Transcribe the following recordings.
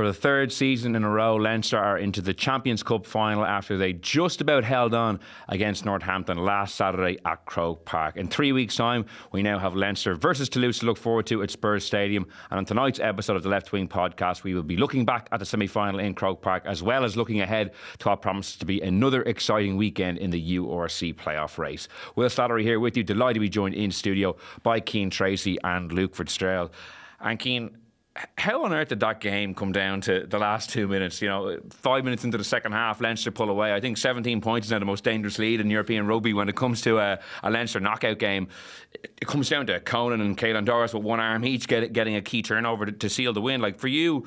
For the third season in a row, Leinster are into the Champions Cup final after they just about held on against Northampton last Saturday at Croke Park. In 3 weeks' time, we now have Leinster versus Toulouse to look forward to at Spurs Stadium. And on tonight's episode of the Left Wing podcast, we will be looking back at the semi-final in Croke Park, as well as looking ahead to what promises to be another exciting weekend in the URC playoff race. Will Slattery here with you, delighted to be joined in studio by Cian Tracy and Luke Fitzgerald. And Cian, how on earth did that game come down to the last 2 minutes? 5 minutes into the second half, Leinster pull away. I think 17 points is now the most dangerous lead in European rugby when it comes to a Leinster knockout game. It comes down to Conan and Caelan Doris with one arm each getting a key turnover to seal the win. Like, for you,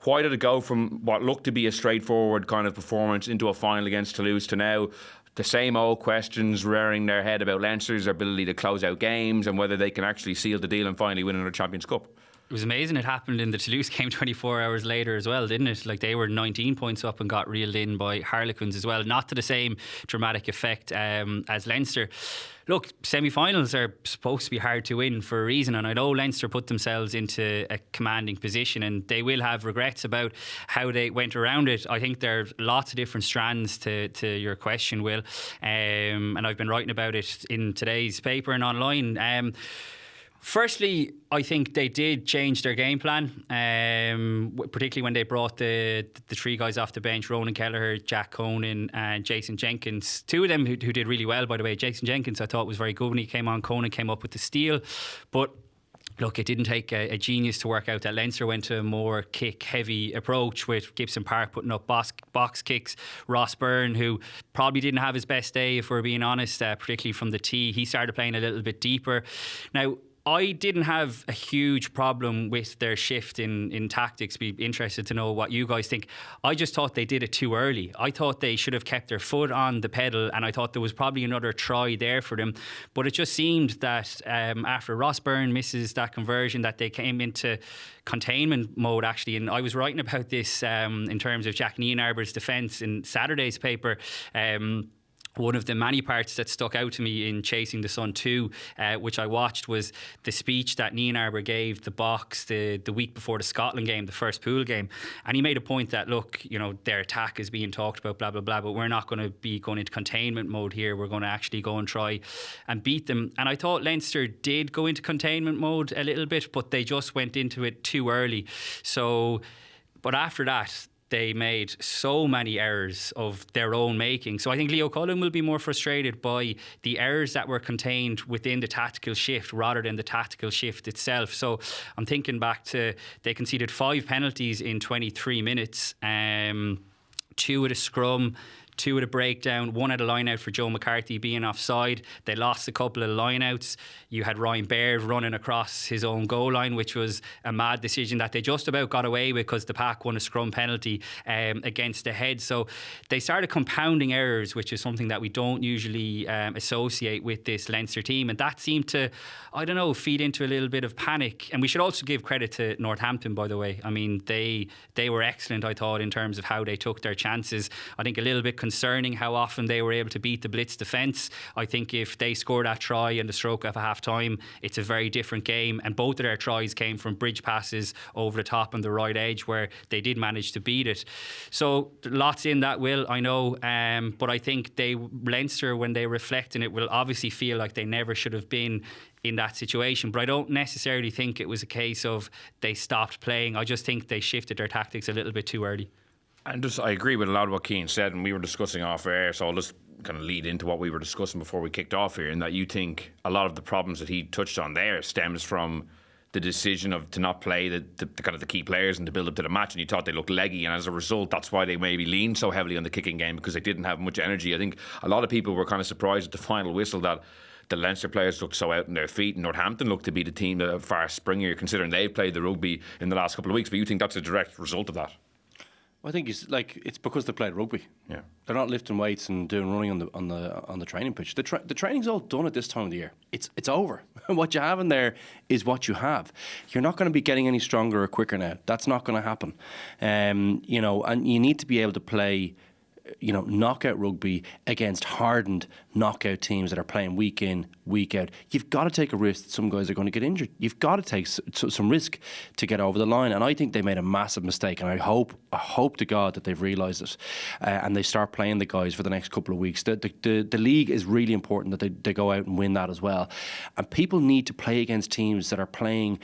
why did it go from what looked to be a straightforward kind of performance into a final against Toulouse to now the same old questions rearing their head about Leinster's ability to close out games and whether they can actually seal the deal and finally win another Champions Cup? It was amazing. It happened in the Toulouse game 24 hours later as well, didn't it? Like, they were 19 points up and got reeled in by Harlequins as well. Not to the same dramatic effect as Leinster. Look, semi-finals are supposed to be hard to win for a reason, and I know Leinster put themselves into a commanding position and they will have regrets about how they went around it. I think there are lots of different strands to your question, Will, and I've been writing about it in today's paper and online. Firstly, I think they did change their game plan, particularly when they brought the three guys off the bench, Ronan Kelleher, Jack Conan and Jason Jenkins. Two of them who did really well, by the way. Jason Jenkins I thought was very good when he came on. Conan came up with the steal. But look, it didn't take a genius to work out that Leinster went to a more kick-heavy approach with Gibson Park putting up box kicks. Ross Byrne, who probably didn't have his best day, if we're being honest, particularly from the tee, he started playing a little bit deeper. Now, I didn't have a huge problem with their shift in tactics. Be interested to know what you guys think. I just thought they did it too early. I thought they should have kept their foot on the pedal, and I thought there was probably another try there for them. But it just seemed that after Ross Byrne misses that conversion, that they came into containment mode, actually. And I was writing about this in terms of Jack Nienarber's defence in Saturday's paper. One of the many parts that stuck out to me in Chasing the Sun 2, which I watched, was the speech that Nienarber gave the box the week before the Scotland game, the first pool game. And he made a point that, look, their attack is being talked about, blah, blah, blah, but we're not going to be going into containment mode here. We're going to actually go and try and beat them. And I thought Leinster did go into containment mode a little bit, but they just went into it too early. But after that, they made so many errors of their own making. So I think Leo Cullen will be more frustrated by the errors that were contained within the tactical shift rather than the tactical shift itself. So I'm thinking back to, they conceded 5 penalties in 23 minutes, 2 at a scrum, 2 at a breakdown, 1 at a line out for Joe McCarthy being offside. They lost a couple of line outs. You had Ryan Baird running across his own goal line, which was a mad decision that they just about got away with because the pack won a scrum penalty against the head. So they started compounding errors, which is something that we don't usually associate with this Leinster team. And that seemed to, I don't know, feed into a little bit of panic. And we should also give credit to Northampton, by the way. I mean, they were excellent, I thought, in terms of how they took their chances. I think a little bit concerning how often they were able to beat the blitz defence. I think if they score that try in the stroke of a half time, it's a very different game. And both of their tries came from bridge passes over the top and the right edge where they did manage to beat it. So lots in that, Will, I know. But I think Leinster, when they reflect on it, will obviously feel like they never should have been in that situation. But I don't necessarily think it was a case of they stopped playing. I just think they shifted their tactics a little bit too early. And I agree with a lot of what Cian said, and we were discussing off air, so I'll just kind of lead into what we were discussing before we kicked off here, in that you think a lot of the problems that he touched on there stems from the decision to not play the kind of the key players and to build up to the match, and you thought they looked leggy, and as a result that's why they maybe leaned so heavily on the kicking game, because they didn't have much energy. I think a lot of people were kind of surprised at the final whistle that the Leinster players looked so out on their feet. Northampton looked to be the team that are far springier, considering they've played the rugby in the last couple of weeks, but you think that's a direct result of that? I think it's because they played rugby. Yeah, they're not lifting weights and doing running on the training pitch. The training's all done at this time of the year. It's over. What you have in there is what you have. You're not going to be getting any stronger or quicker now. That's not going to happen. And you need to be able to play knockout rugby against hardened knockout teams that are playing week in, week out. You've got to take a risk that some guys are going to get injured. You've got to take some risk to get over the line. And I think they made a massive mistake. And I hope to God that they've realised it and they start playing the guys for the next couple of weeks. The league is really important that they go out and win that as well. And people need to play against teams that are playing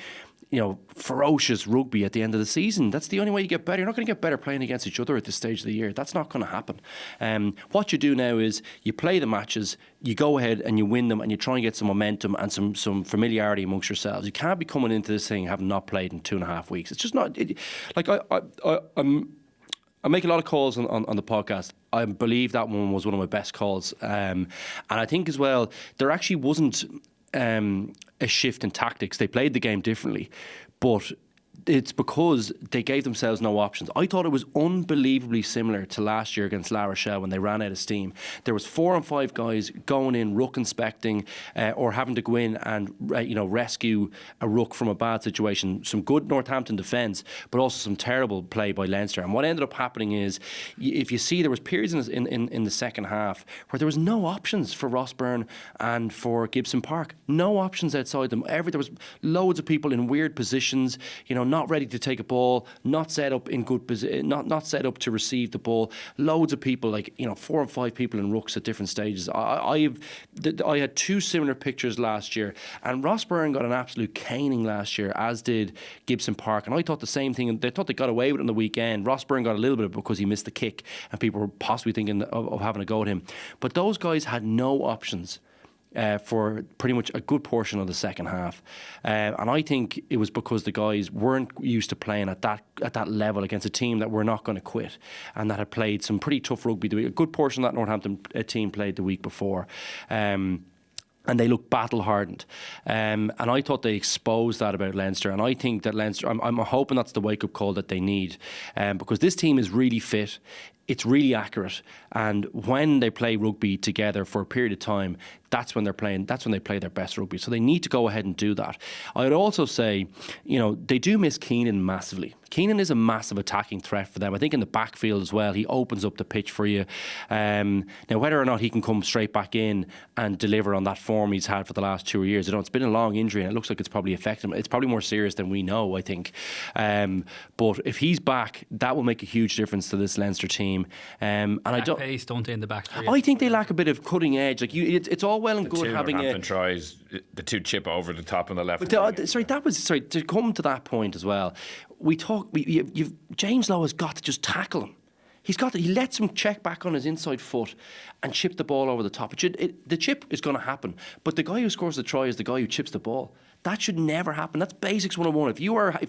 ferocious rugby at the end of the season. That's the only way you get better. You're not going to get better playing against each other at this stage of the year. That's not going to happen. What you do now is you play the matches, you go ahead and you win them, and you try and get some momentum and some familiarity amongst yourselves. You can't be coming into this thing having not played in 2.5 weeks. It's just not... I make a lot of calls on the podcast. I believe that one was one of my best calls. And I think as well, there actually wasn't a shift in tactics. They played the game differently, but it's because they gave themselves no options. I thought it was unbelievably similar to last year against La Rochelle when they ran out of steam. There was 4 and 5 guys going in, ruck inspecting, or having to go in and rescue a ruck from a bad situation. Some good Northampton defence, but also some terrible play by Leinster. And what ended up happening is, if you see, there was periods in the second half where there was no options for Rossburn and for Gibson Park. No options outside them. There was loads of people in weird positions, not ready to take a ball, not set up in good position, not set up to receive the ball. Loads of people, 4 and 5 people in rucks at different stages. I had 2 similar pictures last year, and Rossburn got an absolute caning last year, as did Gibson Park. And I thought the same thing, and they thought they got away with it on the weekend. Rossburn got a little bit because he missed the kick, and people were possibly thinking of having a go at him. But those guys had no options for pretty much a good portion of the second half, and I think it was because the guys weren't used to playing at that level against a team that were not going to quit and that had played some pretty tough rugby. A good portion of that Northampton team played the week before. And they look battle hardened, and I thought they exposed that about Leinster. And I think that Leinster, I'm hoping that's the wake up call that they need, because this team is really fit. It's really accurate, and when they play rugby together for a period of time, that's when they play their best rugby. So they need to go ahead and do that. I would also say, they do miss Keenan massively. Keenan is a massive attacking threat for them. I think in the backfield as well, he opens up the pitch for you. Now, whether or not he can come straight back in and deliver on that form he's had for the last 2 years, it's been a long injury, and it looks like it's probably affected him. It's probably more serious than we know, I think. But if he's back, that will make a huge difference to this Leinster team. And I don't pace, don't they, in the back three? I think they lack a bit of cutting edge. It's all well and good having Northampton tries the 2 chip over the top on the left. To come to that point as well. James Lowe has got to just tackle him. He lets him check back on his inside foot and chip the ball over the top. The chip is going to happen, but the guy who scores the try is the guy who chips the ball. That should never happen. That's basics 101. If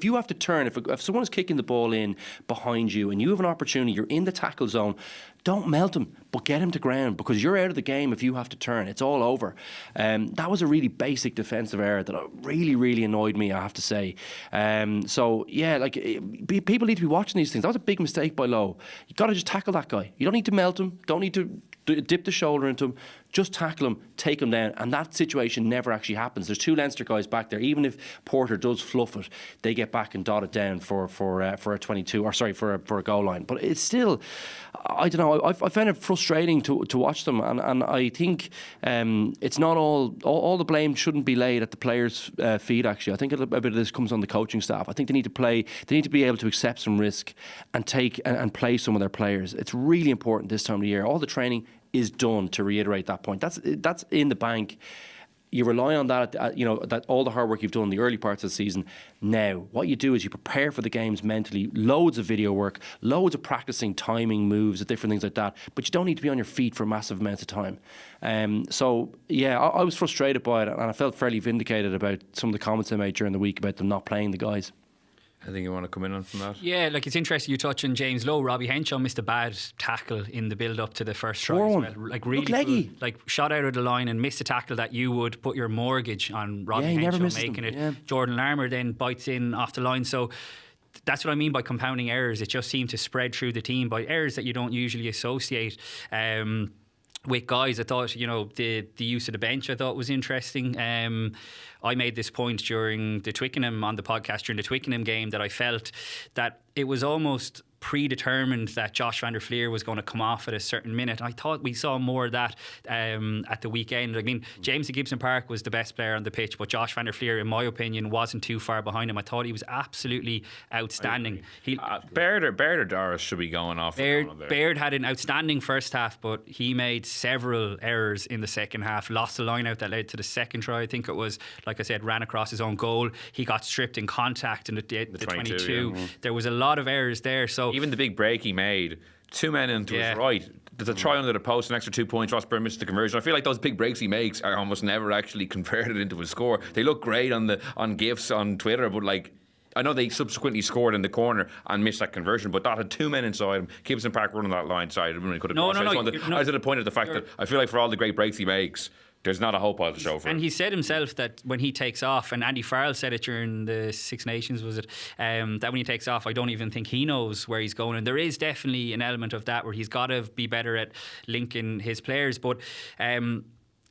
you have to turn, if someone is kicking the ball in behind you and you have an opportunity, you're in the tackle zone, don't melt him, but get him to ground, because you're out of the game if you have to turn. It's all over. That was a really basic defensive error that really, really annoyed me, I have to say. People need to be watching these things. That was a big mistake by Lowe. You got to just tackle that guy. You don't need to melt him. Don't need to dip the shoulder into him. Just tackle him, take him down, and that situation never actually happens. There's 2 Leinster guys back there. Even if Porter does fluff it, they get back and dot it down for a 22, or sorry, for a goal line. But it's still, I don't know. I find it frustrating to watch them, and I think it's not all the blame shouldn't be laid at the players' feet. Actually, I think a bit of this comes on the coaching staff. I think they need to play. They need to be able to accept some risk and take and play some of their players. It's really important this time of the year. All the training is done, to reiterate that point. That's in the bank. You rely on that, that all the hard work you've done in the early parts of the season. Now, what you do is you prepare for the games mentally. Loads of video work, loads of practicing timing moves, different things like that. But you don't need to be on your feet for massive amounts of time. I was frustrated by it, and I felt fairly vindicated about some of the comments I made during the week about them not playing the guys. I think you want to come in on from that? Yeah, it's interesting you touch on James Lowe. Robbie Henshaw missed a bad tackle in the build-up to the first try. Really leggy. Shot out of the line and missed a tackle that you would put your mortgage on Robbie Henshaw making it. Yeah. Jordan Larmour then bites in off the line. So that's what I mean by compounding errors. It just seemed to spread through the team by errors that you don't usually associate with guys. I thought, the use of the bench I thought was interesting. I made this point during the Twickenham, on the podcast during the Twickenham game, that I felt that it was almost predetermined that Josh van der Fleer was going to come off at a certain minute. I thought we saw more of that at the weekend. I mean, James at Gibson Park was the best player on the pitch, but Josh van der Fleer, in my opinion, wasn't too far behind him. I thought he was absolutely outstanding. Baird or Doris should be going off. Baird had an outstanding first half, but he made several errors in the second half. Lost the line out that led to the second try. I think it was, like I said, ran across his own goal. He got stripped in contact in the 22. Yeah. There was a lot of errors there. So even the big break he made, 2 men into his right. There's a try under the post, an extra 2 points. Ross Byrne missed the conversion. I feel like those big breaks he makes are almost never actually converted into a score. They look great on GIFs on Twitter, but like, I know they subsequently scored in the corner and missed that conversion, but that had 2 men inside him. Gibson Park running that line side. I really could have. I was at the point of the fact that I feel like for all the great breaks he makes, there's not a whole pile to show for and him. He said himself that when he takes off, and Andy Farrell said it during the Six Nations, was it, that when he takes off, I don't even think he knows where he's going. And there is definitely an element of that where he's got to be better at linking his players. But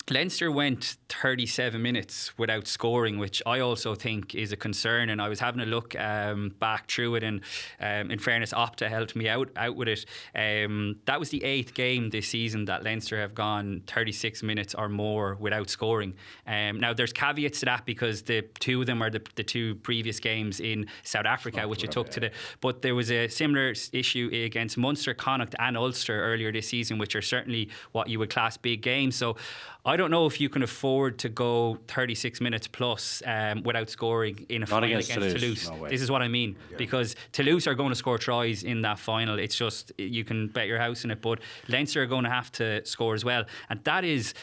Leinster went 37 minutes without scoring, which I also think is a concern. And I was having a look back through it, and in fairness, Opta helped me out with it. That was the 8th game this season that Leinster have gone 36 minutes or more without scoring. Now, there's caveats to that because the 2 of them are the 2 previous games in South Africa, which it took to the... But there was a similar issue against Munster, Connacht and Ulster earlier this season, which are certainly what you would class big games. So I don't know if you can afford to go 36 minutes plus without scoring in a final against Toulouse. No, this is what I mean, because Toulouse are going to score tries in that final. It's just, you can bet your house in it, but Leinster are going to have to score as well. And that is,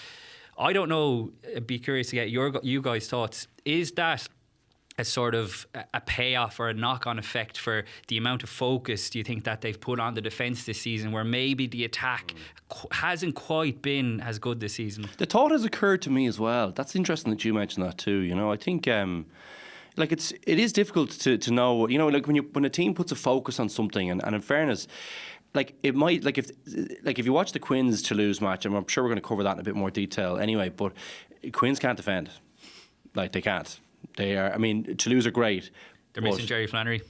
I don't know, I'd be curious to get you guys' thoughts. Is that a sort of a payoff or a knock-on effect for the amount of focus, do you think, that they've put on the defence this season, where maybe the attack hasn't quite been as good this season? The thought has occurred to me as well. That's interesting that you mentioned that too. You know, I think like it is difficult to know. You know, like when a team puts a focus on something, and in fairness, like it might, like if you watch the Quins Toulouse match, and I'm sure we're going to cover that in a bit more detail anyway, but Quins can't defend. Like, they can't. They are, I mean, Toulouse are great. They're missing Jerry Flannery.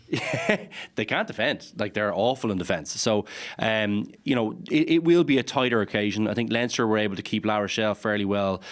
They can't defend. Like, they're awful in defence. So, you know, it will be a tighter occasion. I think Leinster were able to keep La Rochelle fairly well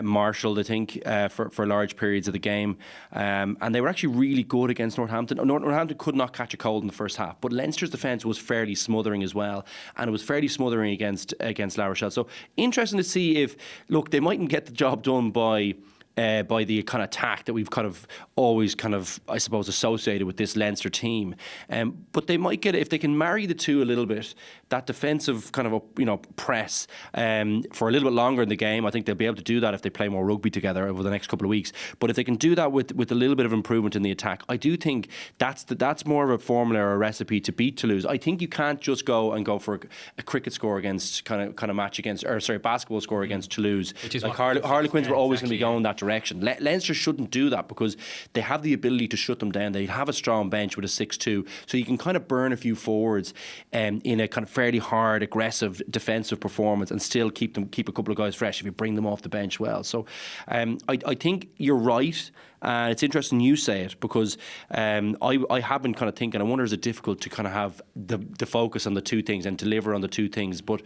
marshalled, I think, for large periods of the game. And they were actually really good against Northampton. Northampton could not catch a cold in the first half, but Leinster's defence was fairly smothering as well. And it was fairly smothering against La Rochelle. So, interesting to see if, look, they mightn't get the job done by the kind of attack that we've kind of always kind of, I suppose, associated with this Leinster team. But they might get, if they can marry the two a little bit, that defensive kind of, you know, press for a little bit longer in the game. I think they'll be able to do that if they play more rugby together over the next couple of weeks. But if they can do that with a little bit of improvement in the attack, I do think that's more of a formula or a recipe to beat Toulouse. I think you can't just go for a cricket score against kind of match against, or sorry, basketball score against Toulouse. Which is like Harlequins were always going to be going that direction. Leinster shouldn't do that because they have the ability to shut them down. They have a strong bench with a 6-2, so you can kind of burn a few forwards in a kind of fairly hard, aggressive defensive performance and still keep a couple of guys fresh if you bring them off the bench well. So I think you're right. It's interesting you say it because I have been kind of thinking, I wonder, is it difficult to kind of have the focus on the two things and deliver on the two things? But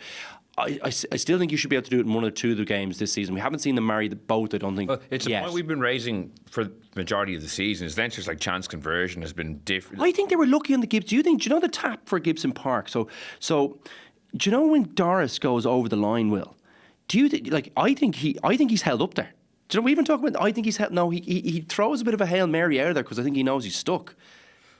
I still think you should be able to do it in one or two of the games this season. We haven't seen them marry both, I don't think. Well, it's a point we've been raising for the majority of the season. Is Leinster's like chance conversion has been different. I think they were lucky on the Gibbs. Do you know the tap for Gibson Park? So do you know when Doris goes over the line, Will? Do you think, like, I think he's held up there. Do you know, we even talk about, I think he's held, no, he throws a bit of a Hail Mary out of there because I think he knows he's stuck.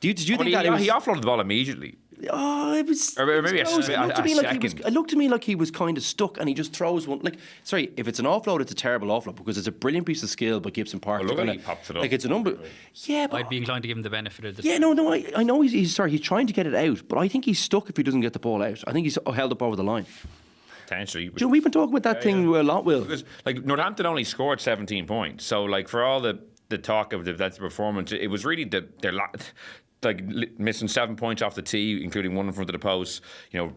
Did you think that? He offloaded the ball immediately. Oh, it was. Or maybe it looked to me like he was kind of stuck, and he just throws one. Like, sorry, if it's an offload, it's a terrible offload because it's a brilliant piece of skill by Gibson Park. Well, look, he pops it up. Like, it's a number. Yeah, but I'd be inclined to give him the benefit of the. Yeah, no, I know he's trying to get it out, but I think he's stuck if he doesn't get the ball out. I think he's held up over the line. Potentially. Do you know, we've been talking about that thing a lot, Will. Because, like, Northampton only scored 17 points, so like for all the talk of that's the performance, it was really missing 7 points off the tee, including one in front of the post.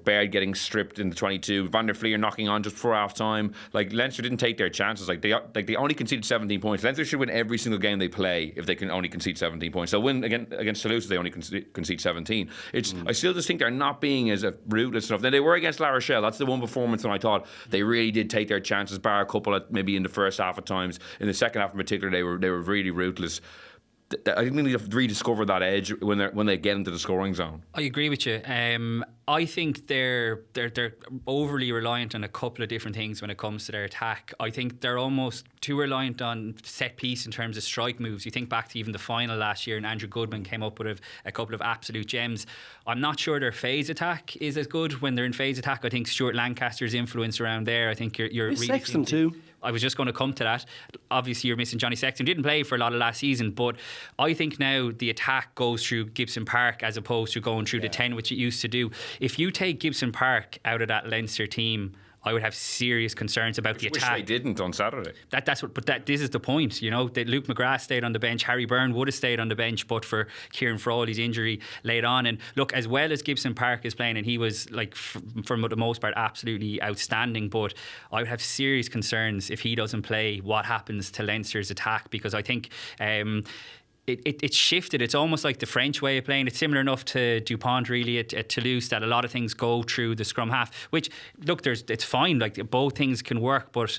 Baird getting stripped in the 22. Van der Fleer knocking on just before half time. Leinster didn't take their chances. They only conceded 17 points. Leinster should win every single game they play if they can only concede 17 points. They'll win against Toulouse if they only concede 17. I still just think they're not being as ruthless enough. Now, they were against La Rochelle. That's the one performance when I thought they really did take their chances, bar a couple maybe in the first half at times. In the second half in particular, they were really ruthless. I think they need to rediscover that edge when they get into the scoring zone. I agree with you. I think they're overly reliant on a couple of different things when it comes to their attack. I think they're almost too reliant on set piece in terms of strike moves. You think back to even the final last year, and Andrew Goodman came up with a couple of absolute gems. I'm not sure their phase attack is as good when they're in phase attack. I think Stuart Lancaster's influence around there. I think you're really Sexton too. I was just going to come to that. Obviously, you're missing Johnny Sexton. Didn't play for a lot of last season, but I think now the attack goes through Gibson Park as opposed to going through the 10, which it used to do. If you take Gibson Park out of that Leinster team, I would have serious concerns about the attack. Which they didn't on Saturday. This is the point, that Luke McGrath stayed on the bench. Harry Byrne would have stayed on the bench, but for Kieran Frawley's injury late on. And look, as well as Gibson Park is playing, and he was for the most part absolutely outstanding, but I would have serious concerns if he doesn't play. What happens to Leinster's attack? Because I think. It's shifted. It's almost like the French way of playing. It's similar enough to Dupont really at Toulouse, that a lot of things go through the scrum half, which look, it's fine, both things can work, but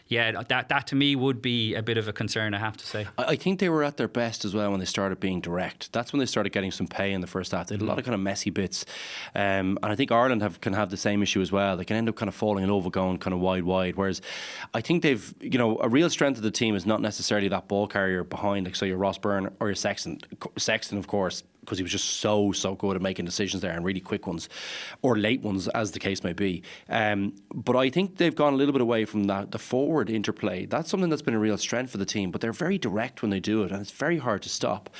yeah, that to me would be a bit of a concern, I have to say. I think they were at their best as well when they started being direct. That's when they started getting some pay in the first half. They had a lot of kind of messy bits. And I think Ireland can have the same issue as well. They can end up kind of falling in love with going kind of wide. Whereas I think they've, a real strength of the team is not necessarily that ball carrier behind, so your Ross Byrne or your Sexton. Sexton, of course, because he was just so good at making decisions there, and really quick ones or late ones, as the case may be. But I think they've gone a little bit away from that, the forward interplay. That's something that's been a real strength for the team, but they're very direct when they do it, and it's very hard to stop.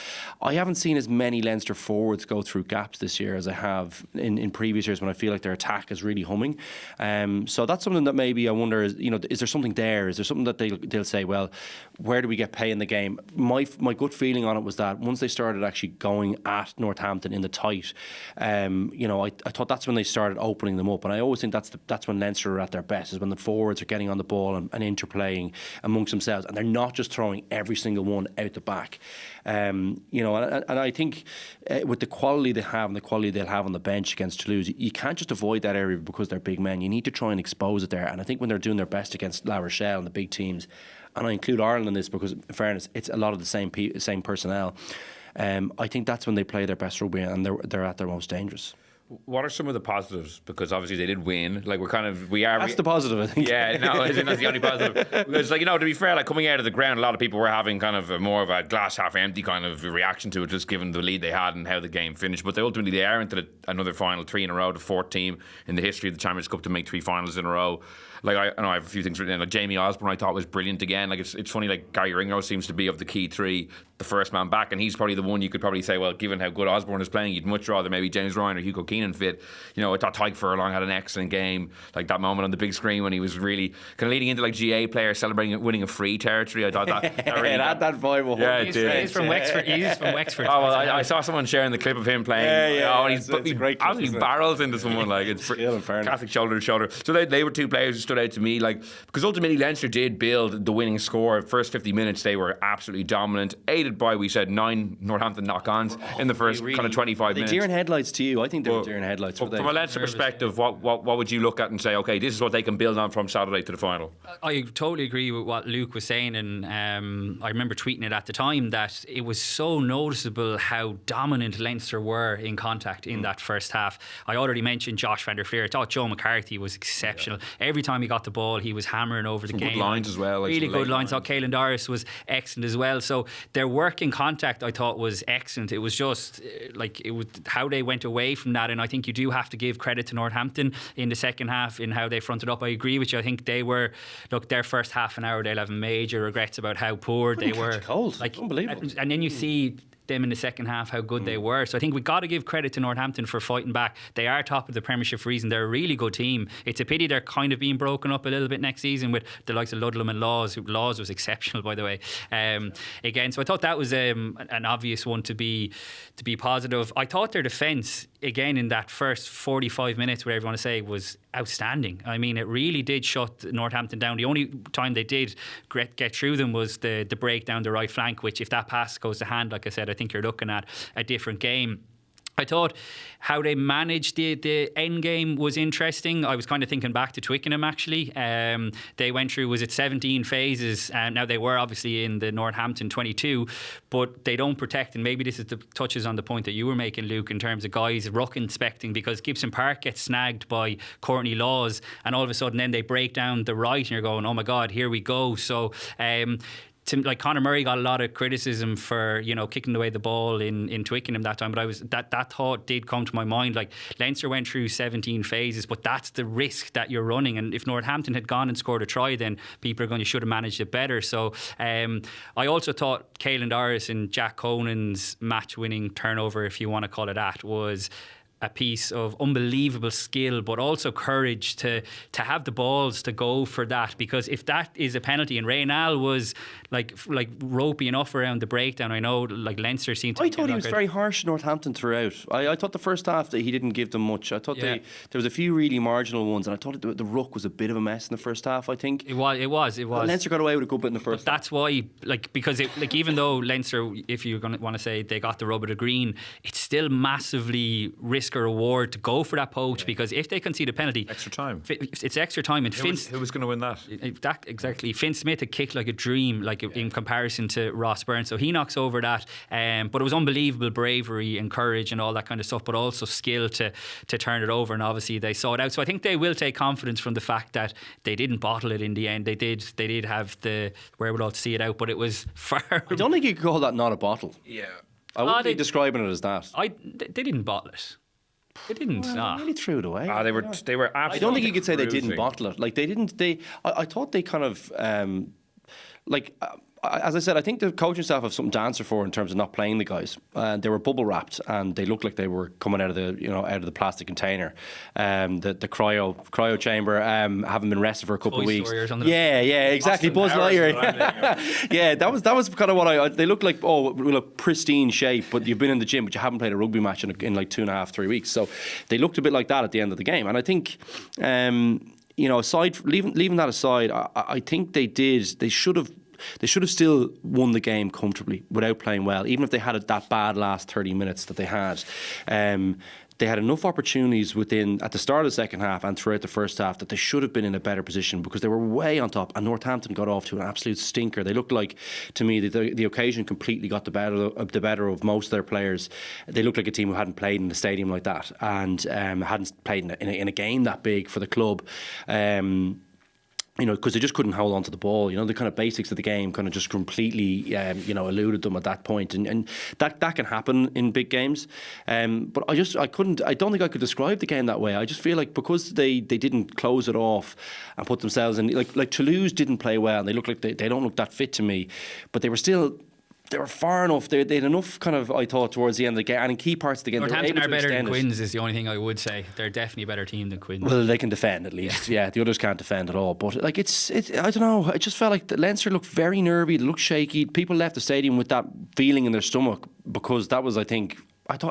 I haven't seen as many Leinster forwards go through gaps this year as I have in previous years when I feel like their attack is really humming. So that's something that maybe I wonder is there something there? Is there something that they'll say, well, where do we get pay in the game? My gut feeling on it was that once they started actually going at Northampton in the tight, I thought that's when they started opening them up, and I always think that's when Leinster are at their best, is when the forwards are getting on the ball and interplaying amongst themselves, and they're not just throwing every single one out the back. And I think with the quality they have and the quality they'll have on the bench against Toulouse, you can't just avoid that area because they're big men. You need to try and expose it there, and I think when they're doing their best against La Rochelle and the big teams, and I include Ireland in this because, in fairness, it's a lot of the same personnel. I think that's when they play their best rugby and they're at their most dangerous. What are some of the positives? Because obviously they did win. That's the positive, I think. Yeah, no, I think that's the only positive. Because, to be fair, coming out of the ground, a lot of people were having kind of more of a glass half empty kind of reaction to it, just given the lead they had and how the game finished. But ultimately they are into another final, 3 in a row, the 4th team in the history of the Champions Cup to make 3 finals in a row. I know I have a few things written in. Jamie Osborne I thought was brilliant again. It's funny, Gary Ringo seems to be of the key 3, the first man back, and he's probably the one you could probably say, well, given how good Osborne is playing, you'd much rather maybe James Ryan or Hugo Keenan fit. I thought Tyke Furlong had an excellent game. That moment on the big screen when he was really kind of leading into GA players celebrating winning a free territory. I thought that really had that vibe. Yeah, it did. He's from Wexford. He's from Wexford. Oh, well, I saw someone sharing the clip of him playing. It's a great clip, absolutely barrels into someone. It's classic shoulder to shoulder. So they were 2 players who stood out to me. Because ultimately Leinster did build the winning score. First 50 minutes they were absolutely dominant, aided by, we said, 9 Northampton knock-ons in the first kind of 25 minutes. Deer in headlights to you. I think they were deer in headlights. From a Leinster perspective, what would you look at and say, okay, this is what they can build on from Saturday to the final? I totally agree with what Luke was saying, and I remember tweeting it at the time that it was so noticeable how dominant Leinster were in contact in that first half. I already mentioned Josh van der Fleer. I thought Joe McCarthy was exceptional. Every time he got the ball, he was hammering over the game. Good lines as well. Really good lines. Caelan Doris was excellent as well. So their work in contact, I thought, was excellent. It was just how they went away from that, and I think you do have to give credit to Northampton in the second half in how they fronted up. I agree with you. I think they were, their first half an hour, they'll have major regrets about how poor they were. Cold. Unbelievable. And then you see them in the second half how good they were. So I think we got to give credit to Northampton for fighting back. They are top of the Premiership for a reason. They're a really good team. It's a pity they're kind of being broken up a little bit next season with the likes of Ludlam and Laws. Laws was exceptional, by the way. Again, so I thought that was an obvious one to be positive. I thought their defence, again, in that first 45 minutes, whatever you want to say, was outstanding. I mean, it really did shut Northampton down. The only time they did get through them was the break down the right flank, which if that pass goes to hand, like I said, I think you're looking at a different game. I thought how they managed the end game was interesting. I was kind of thinking back to Twickenham, actually. They went through, was it 17 phases? Now, they were obviously in the Northampton 22, but they don't protect. And maybe this is touches on the point that you were making, Luke, in terms of guys ruck inspecting, because Gibson Park gets snagged by Courtney Laws, and all of a sudden then they break down the right, and you're going, oh my God, here we go. So, like Conor Murray got a lot of criticism for kicking away the ball in Twickenham that time, but that thought did come to my mind. Like, Leinster went through 17 phases, but that's the risk that you're running. And if Northampton had gone and scored a try, then people are going, you should have managed it better. So I also thought Caelan Doris and Jack Conan's match-winning turnover, if you want to call it that, was a piece of unbelievable skill, but also courage to have the balls to go for that. Because if that is a penalty, and Reynal was like ropey enough around the breakdown, I know like Leinster seemed to. I thought he was very harsh Northampton throughout. I thought the first half that he didn't give them much. I thought there was a few really marginal ones, and I thought the ruck was a bit of a mess in the first half. I think it was. Leinster got away with a good bit in the first. But that's why, because even though Leinster, if you're going to want to say they got the rub of the green, it's still massively risk or reward to go for that poach, because if they concede a penalty, extra time, it's extra time. And who was going to win that? Exactly. Finn Smith had kicked like a dream, in comparison to Ross Byrne, so he knocks over that. But it was unbelievable bravery and courage and all that kind of stuff, but also skill to turn it over. And obviously they saw it out. So I think they will take confidence from the fact that they didn't bottle it in the end. They did have the wherewithal to see it out, but it was far. I don't think you could call that not a bottle. Yeah, I wouldn't be describing it as that. They didn't bottle it. They didn't. They really threw it away. They were absolutely. I don't think you could say they didn't bottle it. Like they didn't. I thought they kind of as I said, I think the coaching staff have something to answer for in terms of not playing the guys. They were bubble wrapped and they looked like they were coming out of the plastic container. The cryo chamber, having been rested for a couple of weeks. Yeah, exactly. Buzz Lightyear. Yeah, that was kind of what they looked like. Oh, we look pristine shape, but you've been in the gym, but you haven't played a rugby match in like 2.5, 3 weeks. So they looked a bit like that at the end of the game. And I think, leaving that aside, I think they should have still won the game comfortably without playing well, even if they had that bad last 30 minutes that they had. They had enough opportunities at the start of the second half and throughout the first half that they should have been in a better position, because they were way on top, and Northampton got off to an absolute stinker. They looked like, to me, the occasion completely got the better of most of their players. They looked like a team who hadn't played in a stadium like that and hadn't played in a game that big for the club. Because they just couldn't hold on to the ball. The kind of basics of the game kind of just completely, eluded them at that point. And that can happen in big games. But I don't think I could describe the game that way. I just feel like because they didn't close it off and put themselves in, like Toulouse didn't play well, and they look like they don't look that fit to me, but they were far enough. They had enough kind of, I thought, towards the end of the game, and in key parts of the game, Northampton are better than Quins is the only thing I would say. They're definitely a better team than Quins. Well, they can defend at least. Yeah, the others can't defend at all. But like it's I don't know. I just felt like the Leinster looked very nervy. They looked shaky. People left the stadium with that feeling in their stomach, because that was, I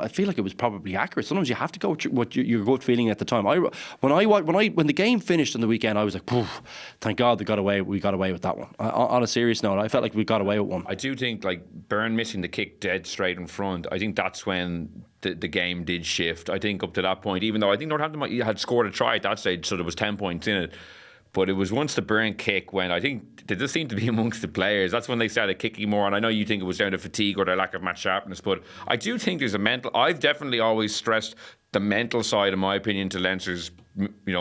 feel like it was probably accurate. Sometimes you have to go with what your gut feeling at the time. When the game finished on the weekend, I was like, thank God we got away with that one. On a serious note, I felt like we got away with one. I do think like Byrne missing the kick dead straight in front, I think that's when the game did shift. I think up to that point, even though I think Northampton had scored a try at that stage, so there was 10 points in it. But it was once the Byrne kick when I think they just seemed to be amongst the players. That's when they started kicking more. And I know you think it was down to fatigue or their lack of match sharpness, but I do think there's a mental. I've definitely always stressed the mental side, in my opinion, to Leinster's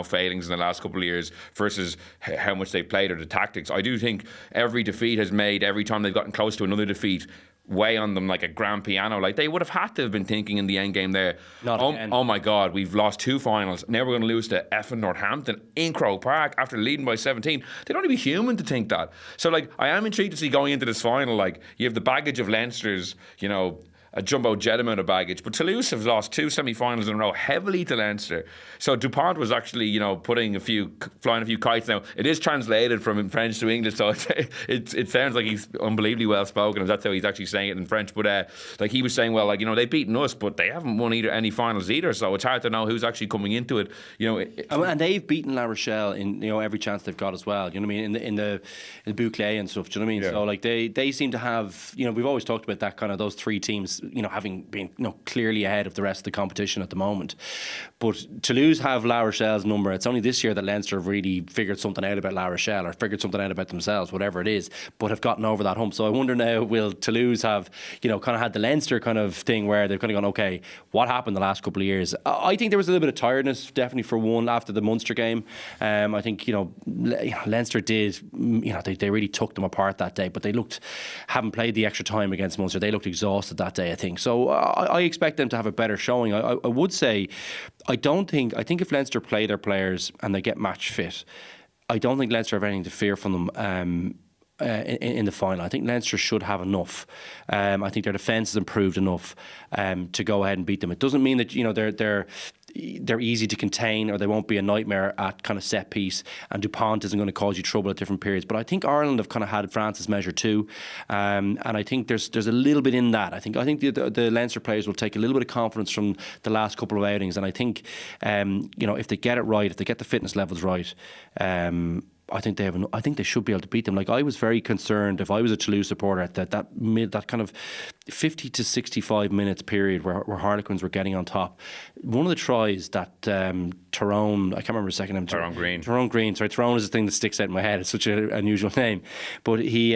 failings in the last couple of years versus how much they've played or the tactics. I do think every defeat has made, every time they've gotten close to another defeat, weigh on them like a grand piano. Like they would have had to have been thinking in the end game there, oh my God, we've lost 2 finals, now we're going to lose to effing Northampton in Croke Park after leading by 17. They'd only be human to think that. So like I am intrigued to see going into this final, like you have the baggage of Leinster's a jumbo jet amount of baggage. But Toulouse have lost 2 semi-finals in a row, heavily to Leinster. So Dupont was actually, flying a few kites. Now it is translated from French to English, so it sounds like he's unbelievably well spoken, and that's how he's actually saying it in French. But like he was saying, well, like they've beaten us, but they haven't won any finals either. So it's hard to know who's actually coming into it. And they've beaten La Rochelle in every chance they've got as well. You know what I mean? In the Bouclé and stuff. Do you know what I mean? Yeah. So like they seem to have. We've always talked about that kind of those 3 teams. Having been clearly ahead of the rest of the competition at the moment. But Toulouse have La Rochelle's number. It's only this year that Leinster have really figured something out about La Rochelle, or figured something out about themselves, whatever it is, but have gotten over that hump. So I wonder now, will Toulouse have kind of had the Leinster kind of thing where they've kind of gone, okay, what happened the last couple of years? I think there was a little bit of tiredness, definitely, for one, after the Munster game. I think Leinster did, they really took them apart that day, but they haven't played the extra time against Munster. They looked exhausted that day, I think. So I expect them to have a better showing. I would say, I think if Leinster play their players and they get match fit, I don't think Leinster have anything to fear from them in the final. I think Leinster should have enough. I think their defence has improved enough to go ahead and beat them. It doesn't mean that they're easy to contain, or they won't be a nightmare at kind of set piece, and Dupont isn't going to cause you trouble at different periods. But I think Ireland have kind of had France's measure too, and I think there's a little bit in that. I think the Leinster players will take a little bit of confidence from the last couple of outings, and I think if they get it right, if they get the fitness levels right, I think they should be able to beat them. Like, I was very concerned, if I was a Toulouse supporter, that kind of 50 to 65 minutes period where Harlequins were getting on top. One of the tries that Tyrone, I can't remember his second name. Tyrone Green. Sorry, Tyrone is the thing that sticks out in my head. It's such an unusual name, but he.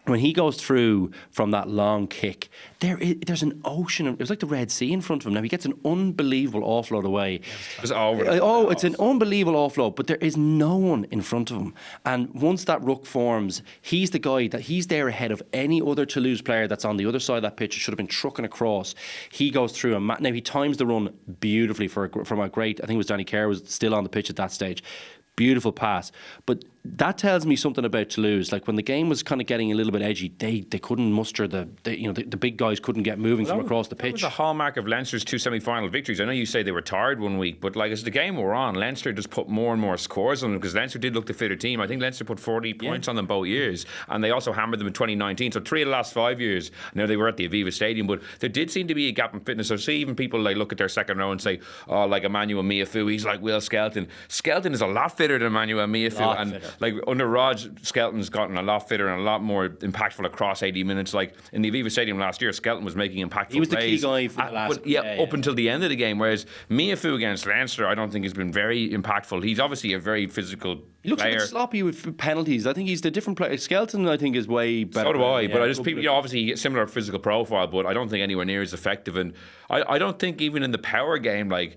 When he goes through from that long kick, there's an ocean. It was like the Red Sea in front of him. Now he gets an unbelievable offload away. It was over. It's an unbelievable offload, but there is no one in front of him. And once that ruck forms, he's the guy that he's there ahead of any other Toulouse player that's on the other side of that pitch. Should have been trucking across. He goes through and now he times the run beautifully from a great. I think it was Danny Kerr was still on the pitch at that stage. Beautiful pass. But that tells me something about Toulouse. Like, when the game was kind of getting a little bit edgy, they couldn't muster the big guys couldn't get moving from across the pitch. That was a hallmark of Leinster's 2 semi-final victories. I know you say they were tired one week, but like, as the game wore on, Leinster just put more and more scores on them, because Leinster did look the fitter team. I think Leinster put 40 points on them both years, and they also hammered them in 2019. So 3 of the last 5 years, now they were at the Aviva Stadium, but there did seem to be a gap in fitness. So see, even people like look at their second row and say, oh, like Emmanuel Miafu, he's like Will Skelton. Skelton is a lot fitter than Emmanuel Miafu, and like under Rod, Skelton's gotten a lot fitter and a lot more impactful across 80 minutes. Like in the Aviva Stadium last year, Skelton was making impactful plays. He was the key guy for the last... up until the end of the game, whereas Miafu against Leinster, I don't think has been very impactful. He's obviously a very physical He looks player. a bit sloppy with penalties. I think he's the different player. Skelton, I think, is way better. So do I, but I just people, obviously similar physical profile, but I don't think anywhere near as effective. And I don't think even in the power game, like,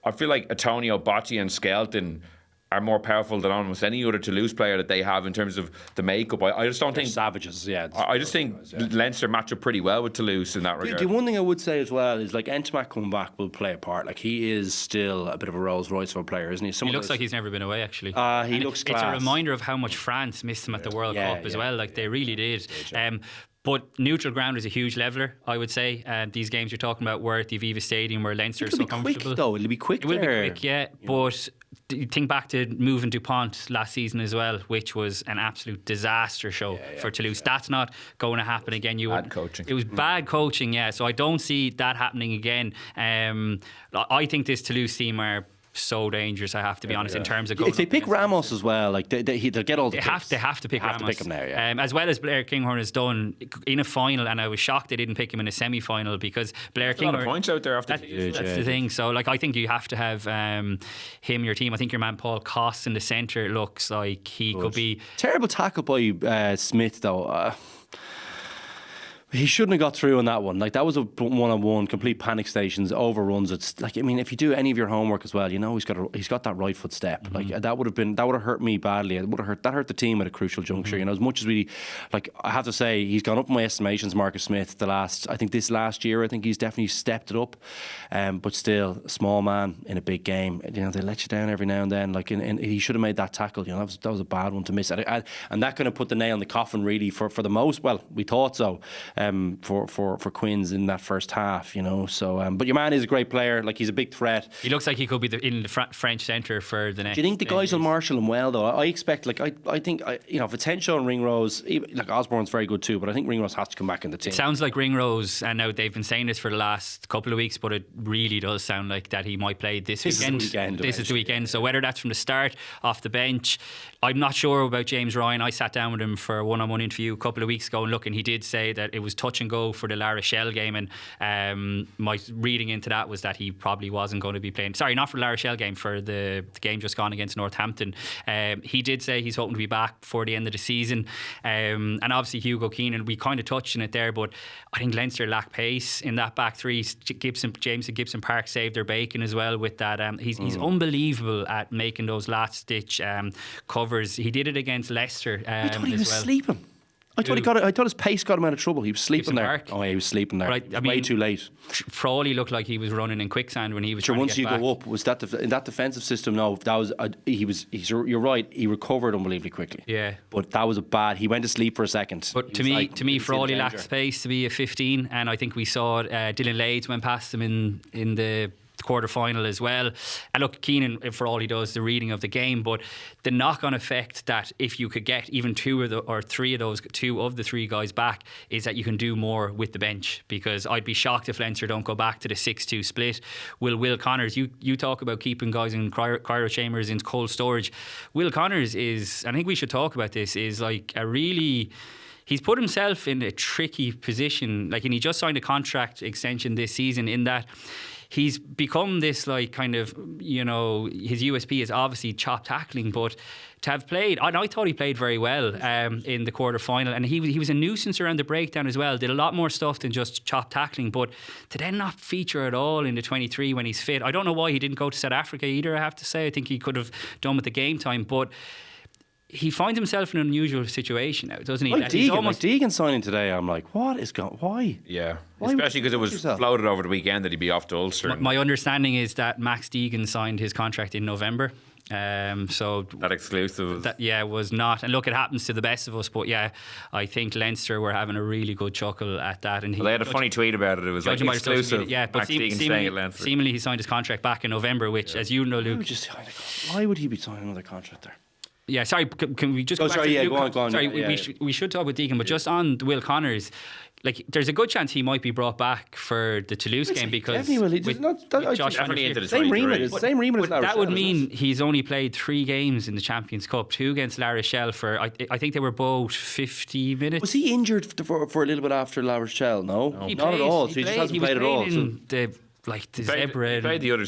I feel like Antonio, Bocci and Skelton are more powerful than almost any other Toulouse player that they have in terms of the makeup. I just don't think savages. Yeah, I just think Leinster match up pretty well with Toulouse in that regard. The one thing I would say as well is, like, Entamac coming back will play a part. Like, he is still a bit of a Rolls Royce of a player, isn't he? He looks like he's never been away, actually. He looks class. It's a reminder of how much France missed him at the World Cup as well. Like, they really did. But neutral ground is a huge leveller, I would say. These games you're talking about were at the Aviva Stadium, where Leinster is so comfortable. Quick, though. It'll be quick. It will be quick, yeah. But think back to moving Dupont last season as well, which was an absolute disaster show for Toulouse. That's not going to happen again. Bad coaching. It was bad coaching, yeah. So I don't see that happening again. I think this Toulouse team are so dangerous, I have to be honest, in terms of going. If they pick Ramos as well, like they'll get all the They have to pick Ramos. To pick him now, yeah. As well as Blair Kinghorn has done in a final, and I was shocked they didn't pick him in a semi-final, because Blair Kinghorn... A lot of points out there after that's the thing. So, like, I think you have to have him, your team. I think your man Paul Cost in the centre looks like he could be... Terrible tackle by Smith, though. He shouldn't have got through on that one. Like, that was a one-on-one, complete panic stations, overruns. It's like, I mean, if you do any of your homework as well, you know he's got that right foot step. Mm-hmm. Like, that would have hurt me badly. That hurt the team at a crucial juncture. Mm-hmm. You know, as much as we, like, I have to say, he's gone up in my estimations, Marcus Smith. This last year, I think he's definitely stepped it up. But still, a small man in a big game. You know, they let you down every now and then. Like, he should have made that tackle. You know, that was a bad one to miss. And that kind of put the nail in the coffin, really, for the most. Well, we thought so. for Quins in that first half, you know. So, but your man is a great player. Like, he's a big threat. He looks like he could be in the French centre for the next. Do you think the guys will marshal him well, though? I expect, like, I think, you know, if it's Henshaw and Ringrose, like, Osborne's very good too, but I think Ringrose has to come back in the team. It sounds like Ringrose, and now they've been saying this for the last couple of weeks, but it really does sound like that he might play this weekend. This is the weekend. So whether that's from the start, off the bench, I'm not sure about James Ryan. I sat down with him for a one-on-one interview a couple of weeks ago, and look, and he did say that it was touch and go for the La Rochelle game, and my reading into that was that he probably wasn't going to be playing. Sorry, not for the La Rochelle game, for the game just gone against Northampton. He did say he's hoping to be back before the end of the season, and obviously Hugo Keenan, we kind of touched on it there, but I think Leinster lack pace in that back three. James and Gibson Park saved their bacon as well with that. He's unbelievable at making those last ditch covers. He did it against Leicester. I thought he was sleeping. I thought his pace got him out of trouble. He was sleeping there. Park. Oh yeah, he was sleeping there. But way too late. Frawley looked like he was running in quicksand when he was. Sure, trying once to you get go back. up, was that in that defensive system? No, that was you're right. He recovered unbelievably quickly. Yeah, but that was a bad. He went to sleep for a second. But to me, Frawley lacked space to be a 15, and I think we saw Dylan Lades went past him in the quarter final as well. And look, Keenan, for all he does, the reading of the game, but the knock-on effect that if you could get even two of the three guys back is that you can do more with the bench, because I'd be shocked if Leinster don't go back to the 6-2 split. Will Connors, you talk about keeping guys in cryo chambers in cold storage. Will Connors is, I think we should talk about this, is like a really... He's put himself in a tricky position, like, and he just signed a contract extension this season, in that he's become this, like, kind of, you know, his USP is obviously chop tackling, but to have played, and I thought he played very well in the quarter final, and he was a nuisance around the breakdown as well, did a lot more stuff than just chop tackling, but to then not feature at all in the 23 when he's fit, I don't know why he didn't go to South Africa either, I have to say. I think he could have done with the game time, but he finds himself in an unusual situation now, doesn't he? Like Deegan signing today, I'm like, what is going? Why? Yeah, especially because it was floated over the weekend that he'd be off to Ulster. My understanding is that Max Deegan signed his contract in November. So that exclusive, was not. And look, it happens to the best of us. But yeah, I think Leinster were having a really good chuckle at that. And they had a funny tweet about it. It was like exclusive. Yeah, but seemingly he signed his contract back in November, which, as you know, Luke, why would he be signing another contract there? Yeah, sorry, can we just go back to Luke? Go on. Sorry, we should talk about Deegan, but just on Will Connors, like, there's a good chance he might be brought back for the Toulouse game, because definitely into the same remit as La Rochelle. That would mean he's only played 3 games in the Champions Cup, 2 against La Rochelle for, I think they were both 50 minutes. Was he injured for a little bit after La Rochelle? No, not at all. So he just hasn't played at all. Like Zebra, he played the other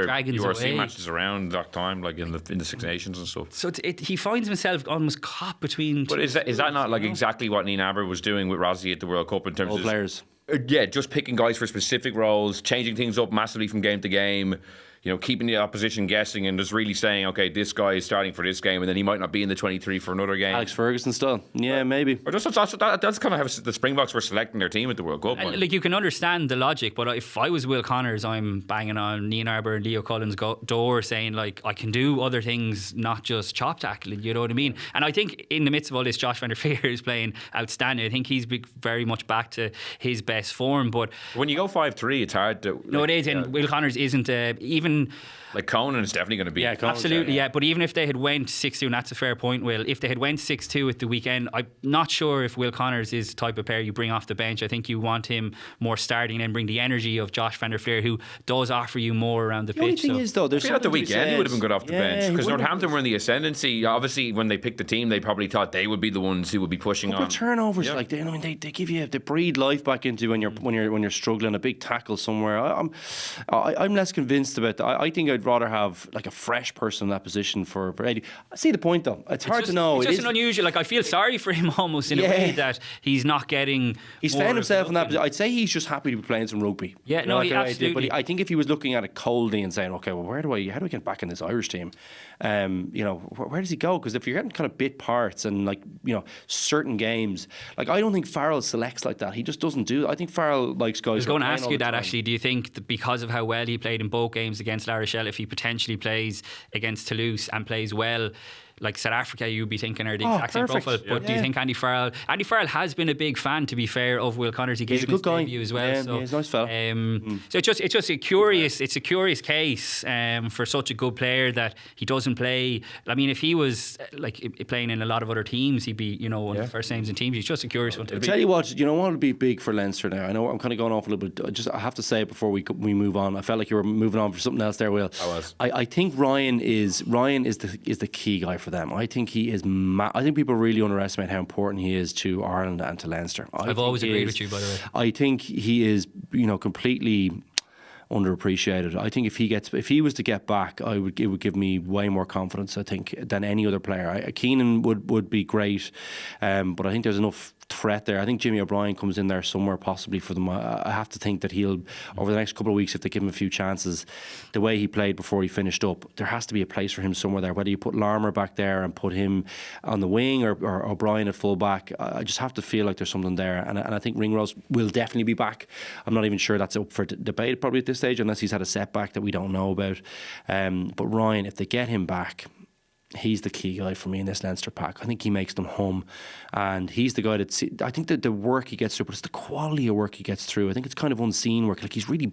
Dragons URC away. matches around that time, like in the Six Nations and stuff. So he finds himself almost caught between. But is that not like exactly what Ian Aber was doing with Rossi at the World Cup in terms of players? Yeah, just picking guys for specific roles, changing things up massively from game to game. You know, keeping the opposition guessing and just really saying, okay, this guy is starting for this game, and then he might not be in the 23 for another game. Alex Ferguson style, yeah, maybe. Or that's kind of how the Springboks were selecting their team at the World Cup. And, like, you can understand the logic, but if I was Will Connors, I'm banging on Ian Arbor and Leo Cullen's door, saying, like, I can do other things, not just chop tackling. You know what I mean? And I think in the midst of all this, Josh van der Veer is playing outstanding. I think he's very much back to his best form. But when you go 5-3, it's hard to. No, it is, and Will Connors isn't even. Like, Conan is definitely going to be. Yeah, absolutely, yeah. But even if they had went 6-2, and that's a fair point, Will, if they had went 6-2 at the weekend, I'm not sure if Will Connors is the type of player you bring off the bench. I think you want him more starting and bring the energy of Josh van der Veer, who does offer you more around the pitch. The only thing is, though, there's at the weekend he would have been good off the bench, because Northampton were in the ascendancy. Obviously, when they picked the team, they probably thought they would be the ones who would be pushing on. Turnovers, like, they give you, they breathe life back into when you're struggling, a big tackle somewhere. I'm less convinced about that. I think I'd rather have like a fresh person in that position for Eddie. I see the point, though. It's hard to know. It's just an unusual. Like, I feel sorry for him almost in a way that he's not getting. He's found himself in that position. I'd say he's just happy to be playing some rugby. Yeah, he absolutely. But I think if he was looking at it coldly and saying, okay, well, how do I get back in this Irish team? Where does he go? Because if you're getting kind of bit parts and, like, certain games, like, I don't think Farrell selects like that. He just doesn't do that. I think Farrell likes guys. I was going to ask you that actually. Do you think that because of how well he played in both games against La Rochelle, if he potentially plays against Toulouse and plays well, like South Africa, you'd be thinking are the exact same perfect. profile. But do you think Andy Farrell has been a big fan, to be fair, of Will Connors? He gave him his debut as well. Yeah, so he's a nice fella. So it's just a curious case for such a good player that he doesn't play. I mean, if he was like playing in a lot of other teams, he'd be one of the first names in teams. He's just a curious one. I'll tell you what would be big for Leinster now. I know I'm kind of going off a little bit. I have to say it before we move on. I felt like you were moving on for something else there, Will. I was. I think Ryan is the key guy for them. I think he is. I think people really underestimate how important he is to Ireland and to Leinster. I've always agreed with you, by the way. I think he is, completely underappreciated. I think if he was to get back, it would give me way more confidence, I think, than any other player. Keenan would be great, but I think there's enough threat there. I think Jimmy O'Brien comes in there somewhere possibly for them. I have to think that he'll, over the next couple of weeks, if they give him a few chances, the way he played before he finished up, there has to be a place for him somewhere there. Whether you put Larmour back there and put him on the wing or O'Brien at full back, I just have to feel like there's something there. And I think Ringrose will definitely be back. I'm not even sure that's up for debate probably at this stage, unless he's had a setback that we don't know about. But Ryan, if they get him back, he's the key guy for me in this Leinster pack. I think he makes them hum, and he's the guy that I think that the work he gets through, but it's the quality of work he gets through. I think it's kind of unseen work. Like he's really,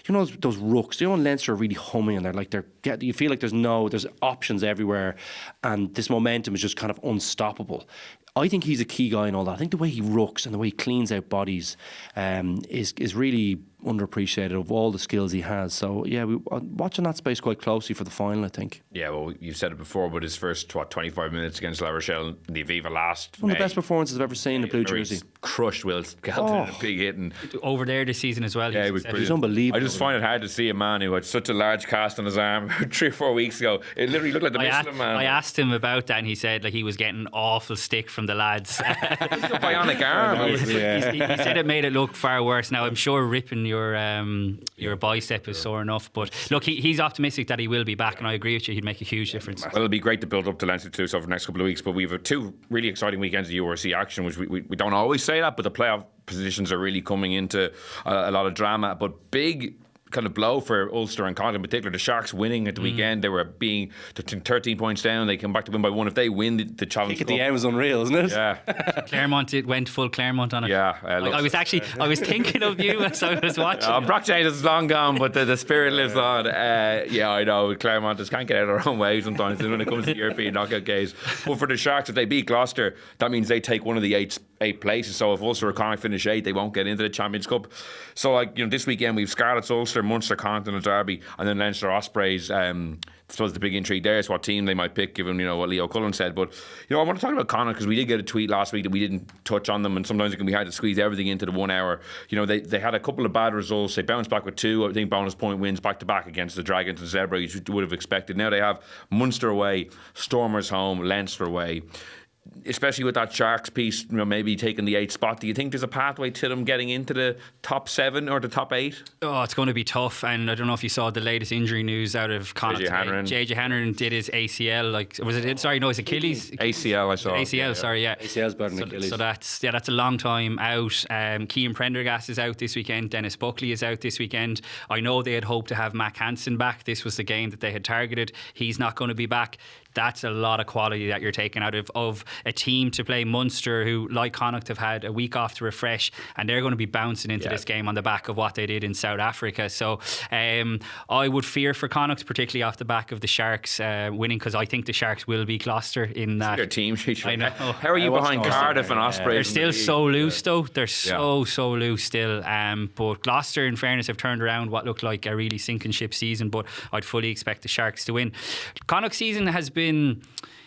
those rucks. When Leinster are really humming and you feel like there's options everywhere, and this momentum is just kind of unstoppable. I think he's a key guy in all that. I think the way he rucks and the way he cleans out bodies is really underappreciated of all the skills he has. So yeah, we're watching that space quite closely for the final, I think. Yeah, well, you've said it before, but his first 25 minutes against La Rochelle in the Aviva last one of the best performances I've ever seen in the blue jersey. Crushed Will Skelton in a big hit, and over there this season as well. Yeah, it was He's unbelievable. I just find it hard to see a man who had such a large cast on his arm 3 or 4 weeks ago. It literally looked like the Michelin Man. I asked him about that, and he said like he was getting awful stick from the lads. He's got a bionic arm. He said it made it look far worse. Now I'm sure ripping your bicep is sore enough, but look, he's optimistic that he will be back, and I agree with you. He'd make a huge difference. Well, it'll be great to build up to Leinster Toulouse over the next couple of weeks, but we have 2 really exciting weekends of URC action, which we don't always say that, but the playoff positions are really coming into a lot of drama. But big kind of blow for Ulster and Connacht in particular. The Sharks winning at the weekend. They were being 13 points down. They come back to win by 1. If they win the Challenge Cup, at the end was unreal, isn't it? Yeah. Claremont, it went full Claremont on it. Yeah. I was thinking of you as I was watching. Brock James is long gone, but the spirit lives on. Yeah, I know. Claremont just can't get out of their own way sometimes when it comes to European knockout games. But for the Sharks, if they beat Gloucester, that means they take one of the eight places. So if Ulster or Connacht finish 8, they won't get into the Champions Cup. So this weekend we've Scarlets, Ulster, Munster, Connacht and a derby, and then Leinster Ospreys. I suppose the big intrigue there is what team they might pick, given what Leo Cullen said. But I want to talk about Connacht, because we did get a tweet last week that we didn't touch on them, and sometimes it can be hard to squeeze everything into the 1 hour. They had a couple of bad results. They bounced back with 2, I think, bonus point wins back to back against the Dragons and Zebra, which you would have expected. Now they have Munster away, Stormers home, Leinster away. Especially with that Sharks piece, maybe taking the 8th spot. Do you think there's a pathway to them getting into the top 7 or the top 8? Oh, it's going to be tough. And I don't know if you saw the latest injury news out of Connacht. JJ Hanrahan did his ACL. His Achilles. ACL, I saw. ACL, sorry, yeah. ACL's better than Achilles. So that's a long time out. Cian Prendergast is out this weekend. Dennis Buckley is out this weekend. I know they had hoped to have Mac Hansen back. This was the game that they had targeted. He's not going to be back. That's a lot of quality that you're taking out of a team to play Munster, who, like Connacht, have had a week off to refresh, and they're going to be bouncing into this game on the back of what they did in South Africa. So I would fear for Connacht, particularly off the back of the Sharks winning, because I think the Sharks will beat Gloucester in that. Your team, I know. How are you behind Cardiff and Ospreys? They're still so loose, though. They're so loose still. But Gloucester, in fairness, have turned around what looked like a really sinking ship season, but I'd fully expect the Sharks to win. Connacht's season has been...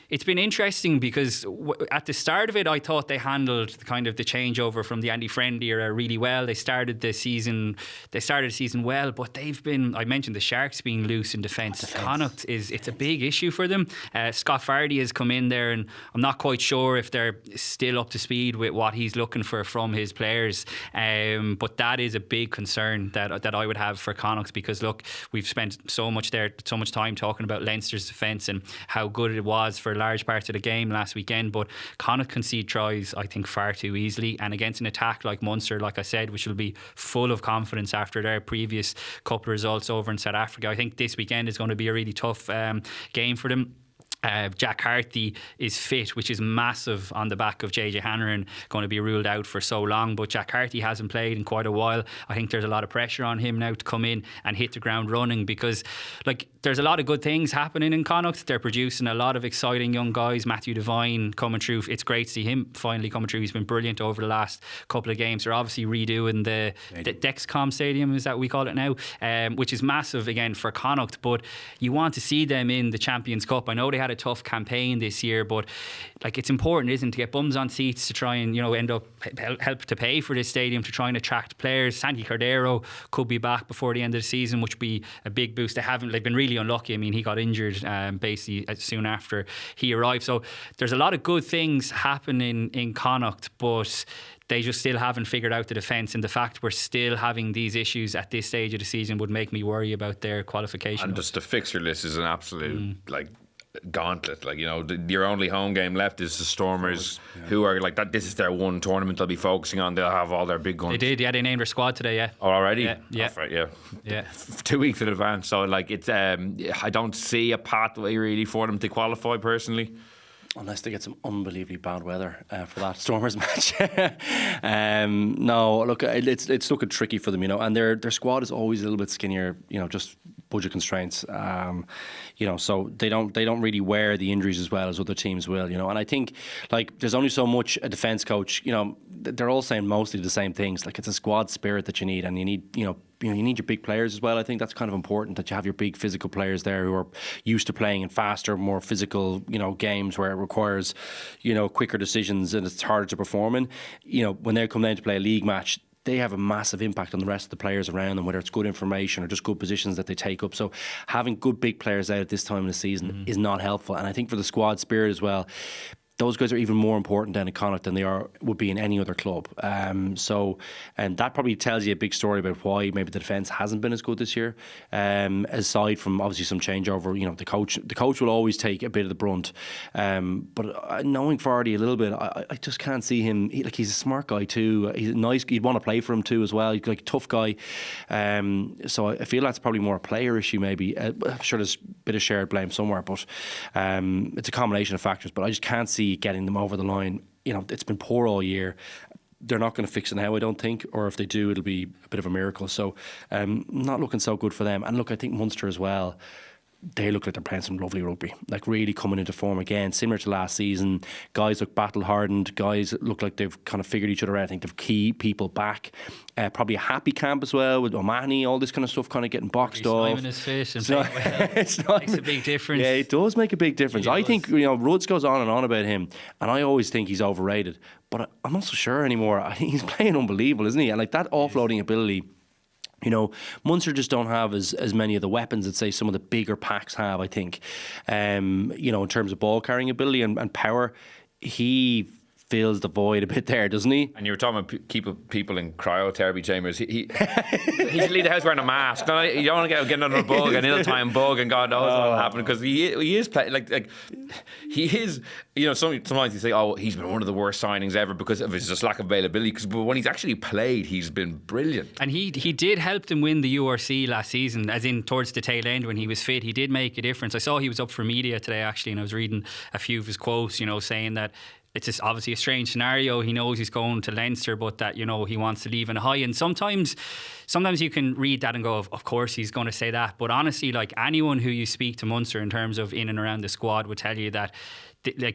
It's been interesting because at the start of it, I thought they handled kind of the changeover from the Andy Friend era really well. They started the season well, but they've been, I mentioned the Sharks being loose in defence. Connacht it's a big issue for them. Scott Fardy has come in there, and I'm not quite sure if they're still up to speed with what he's looking for from his players. But that is a big concern that I would have for Connacht, because look, we've spent so much time talking about Leinster's defence and how good it was for large parts of the game last weekend, but Connacht concede tries, I think, far too easily, and against an attack like Munster, like I said, which will be full of confidence after their previous couple of results over in South Africa, I think this weekend is going to be a really tough game for them. Jack Harty is fit, which is massive on the back of JJ Hanrahan going to be ruled out for so long. But Jack Harty hasn't played in quite a while. I think there's a lot of pressure on him now to come in and hit the ground running, because there's a lot of good things happening in Connacht. They're producing a lot of exciting young guys. Matthew Devine coming through. It's great to see him finally coming through. He's been brilliant over the last couple of games. They're obviously redoing the Dexcom Stadium, is that we call it now, which is massive again for Connacht. But you want to see them in the Champions Cup. I know they had a tough campaign this year, but it's important, isn't it, to get bums on seats to try and end up help to pay for this stadium, to try and attract players. Santi Cordero could be back before the end of the season, which would be a big boost. They've been really unlucky. I mean, he got injured basically soon after he arrived. So there's a lot of good things happening in Connacht, but they just still haven't figured out the defence, and the fact we're still having these issues at this stage of the season would make me worry about their qualification. And just the fixture list is an absolute gauntlet. Your only home game left is the Stormers, who are that. This is their one tournament they'll be focusing on. They'll have all their big guns. They named their squad today. Oh, already? Yeah. That's right, yeah. 2 weeks in advance. So it's I don't see a pathway really for them to qualify personally. Unless they get some unbelievably bad weather for that Stormers match. No, look, it's looking tricky for them, and their squad is always a little bit skinnier, just budget constraints. So they don't really wear the injuries as well as other teams will, And I think there's only so much a defence coach, they're all saying mostly the same things. It's a squad spirit that you need, and you need, you need your big players as well. I think that's kind of important, that you have your big physical players there who are used to playing in faster, more physical, games where it requires, quicker decisions and it's harder to perform in. When they come down to play a league match, they have a massive impact on the rest of the players around them, whether it's good information or just good positions that they take up. So having good big players out at this time of the season is not helpful. And I think for the squad spirit as well, those guys are even more important down in Connacht than they would be in any other club. And that probably tells you a big story about why maybe the defence hasn't been as good this year. Aside from obviously some changeover, the coach will always take a bit of the brunt. But knowing Vardy a little bit, I just can't see him. He's a smart guy too. He's nice. You'd want to play for him too as well. He's a tough guy. So I feel that's probably more a player issue maybe. I'm sure there's a bit of shared blame somewhere, but it's a combination of factors. But I just can't see getting them over the line. It's been poor all year. They're not going to fix it now, I don't think, or if they do, it'll be a bit of a miracle. So not looking so good for them. And look, I think Munster as well, they look like they're playing some lovely rugby, really coming into form again, similar to last season. Guys look battle hardened. Guys look like they've kind of figured each other out. I think they've key people back. Probably a happy camp as well with O'Mahony, all this kind of stuff kind of getting boxed off. Snyman is fit and playing well. It makes a big difference. Yeah, it does make a big difference. I think Rudds goes on and on about him, and I always think he's overrated, but I'm not so sure anymore. I think he's playing unbelievable, isn't he? And that offloading ability. Munster just don't have as many of the weapons that say some of the bigger packs have, I think. In terms of ball carrying ability and power, he fills the void a bit there, doesn't he? And you were talking about people in cryotherapy chambers. He should leave the house wearing a mask. No, you don't want to get another bug, an ill-timed bug, and God knows what'll happen, because he is he is. Sometimes you say, oh, he's been one of the worst signings ever because of his just lack of availability. But when he's actually played, he's been brilliant. And he did help them win the URC last season, as in towards the tail end when he was fit. He did make a difference. I saw he was up for media today actually, and I was reading a few of his quotes, saying that it's just obviously a strange scenario. He knows he's going to Leinster, but that, he wants to leave in a high. And sometimes you can read that and go, of course he's going to say that. But honestly, anyone who you speak to Munster in terms of in and around the squad would tell you that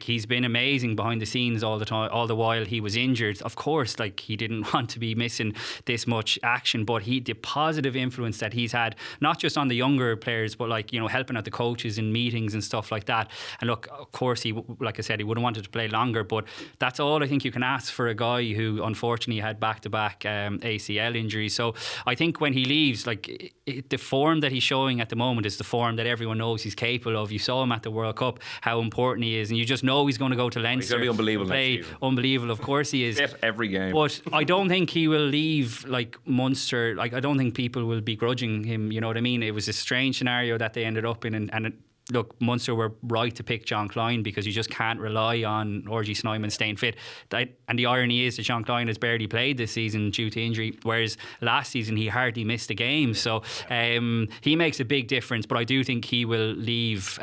he's been amazing behind the scenes all the time, all the while he was injured. Of course, he didn't want to be missing this much action, but the positive influence that he's had, not just on the younger players, but helping out the coaches in meetings and stuff like that. And look, of course, he, like I said, he would have wanted to play longer, but that's all I think you can ask for a guy who unfortunately had back-to-back ACL injuries. So I think when he leaves, the form that he's showing at the moment is the form that everyone knows he's capable of. You saw him at the World Cup, how important he is. And you just know he's going to go to Leinster. He's going to be unbelievable play next season. Unbelievable, of course he is. Every game. But I don't think he will leave Munster. I don't think people will begrudging him. You know what I mean? It was a strange scenario that they ended up in, and look, Munster were right to pick John Klein because you just can't rely on RG Snyman staying fit. And the irony is that John Klein has barely played this season due to injury, whereas last season he hardly missed a game. So he makes a big difference, but I do think he will leave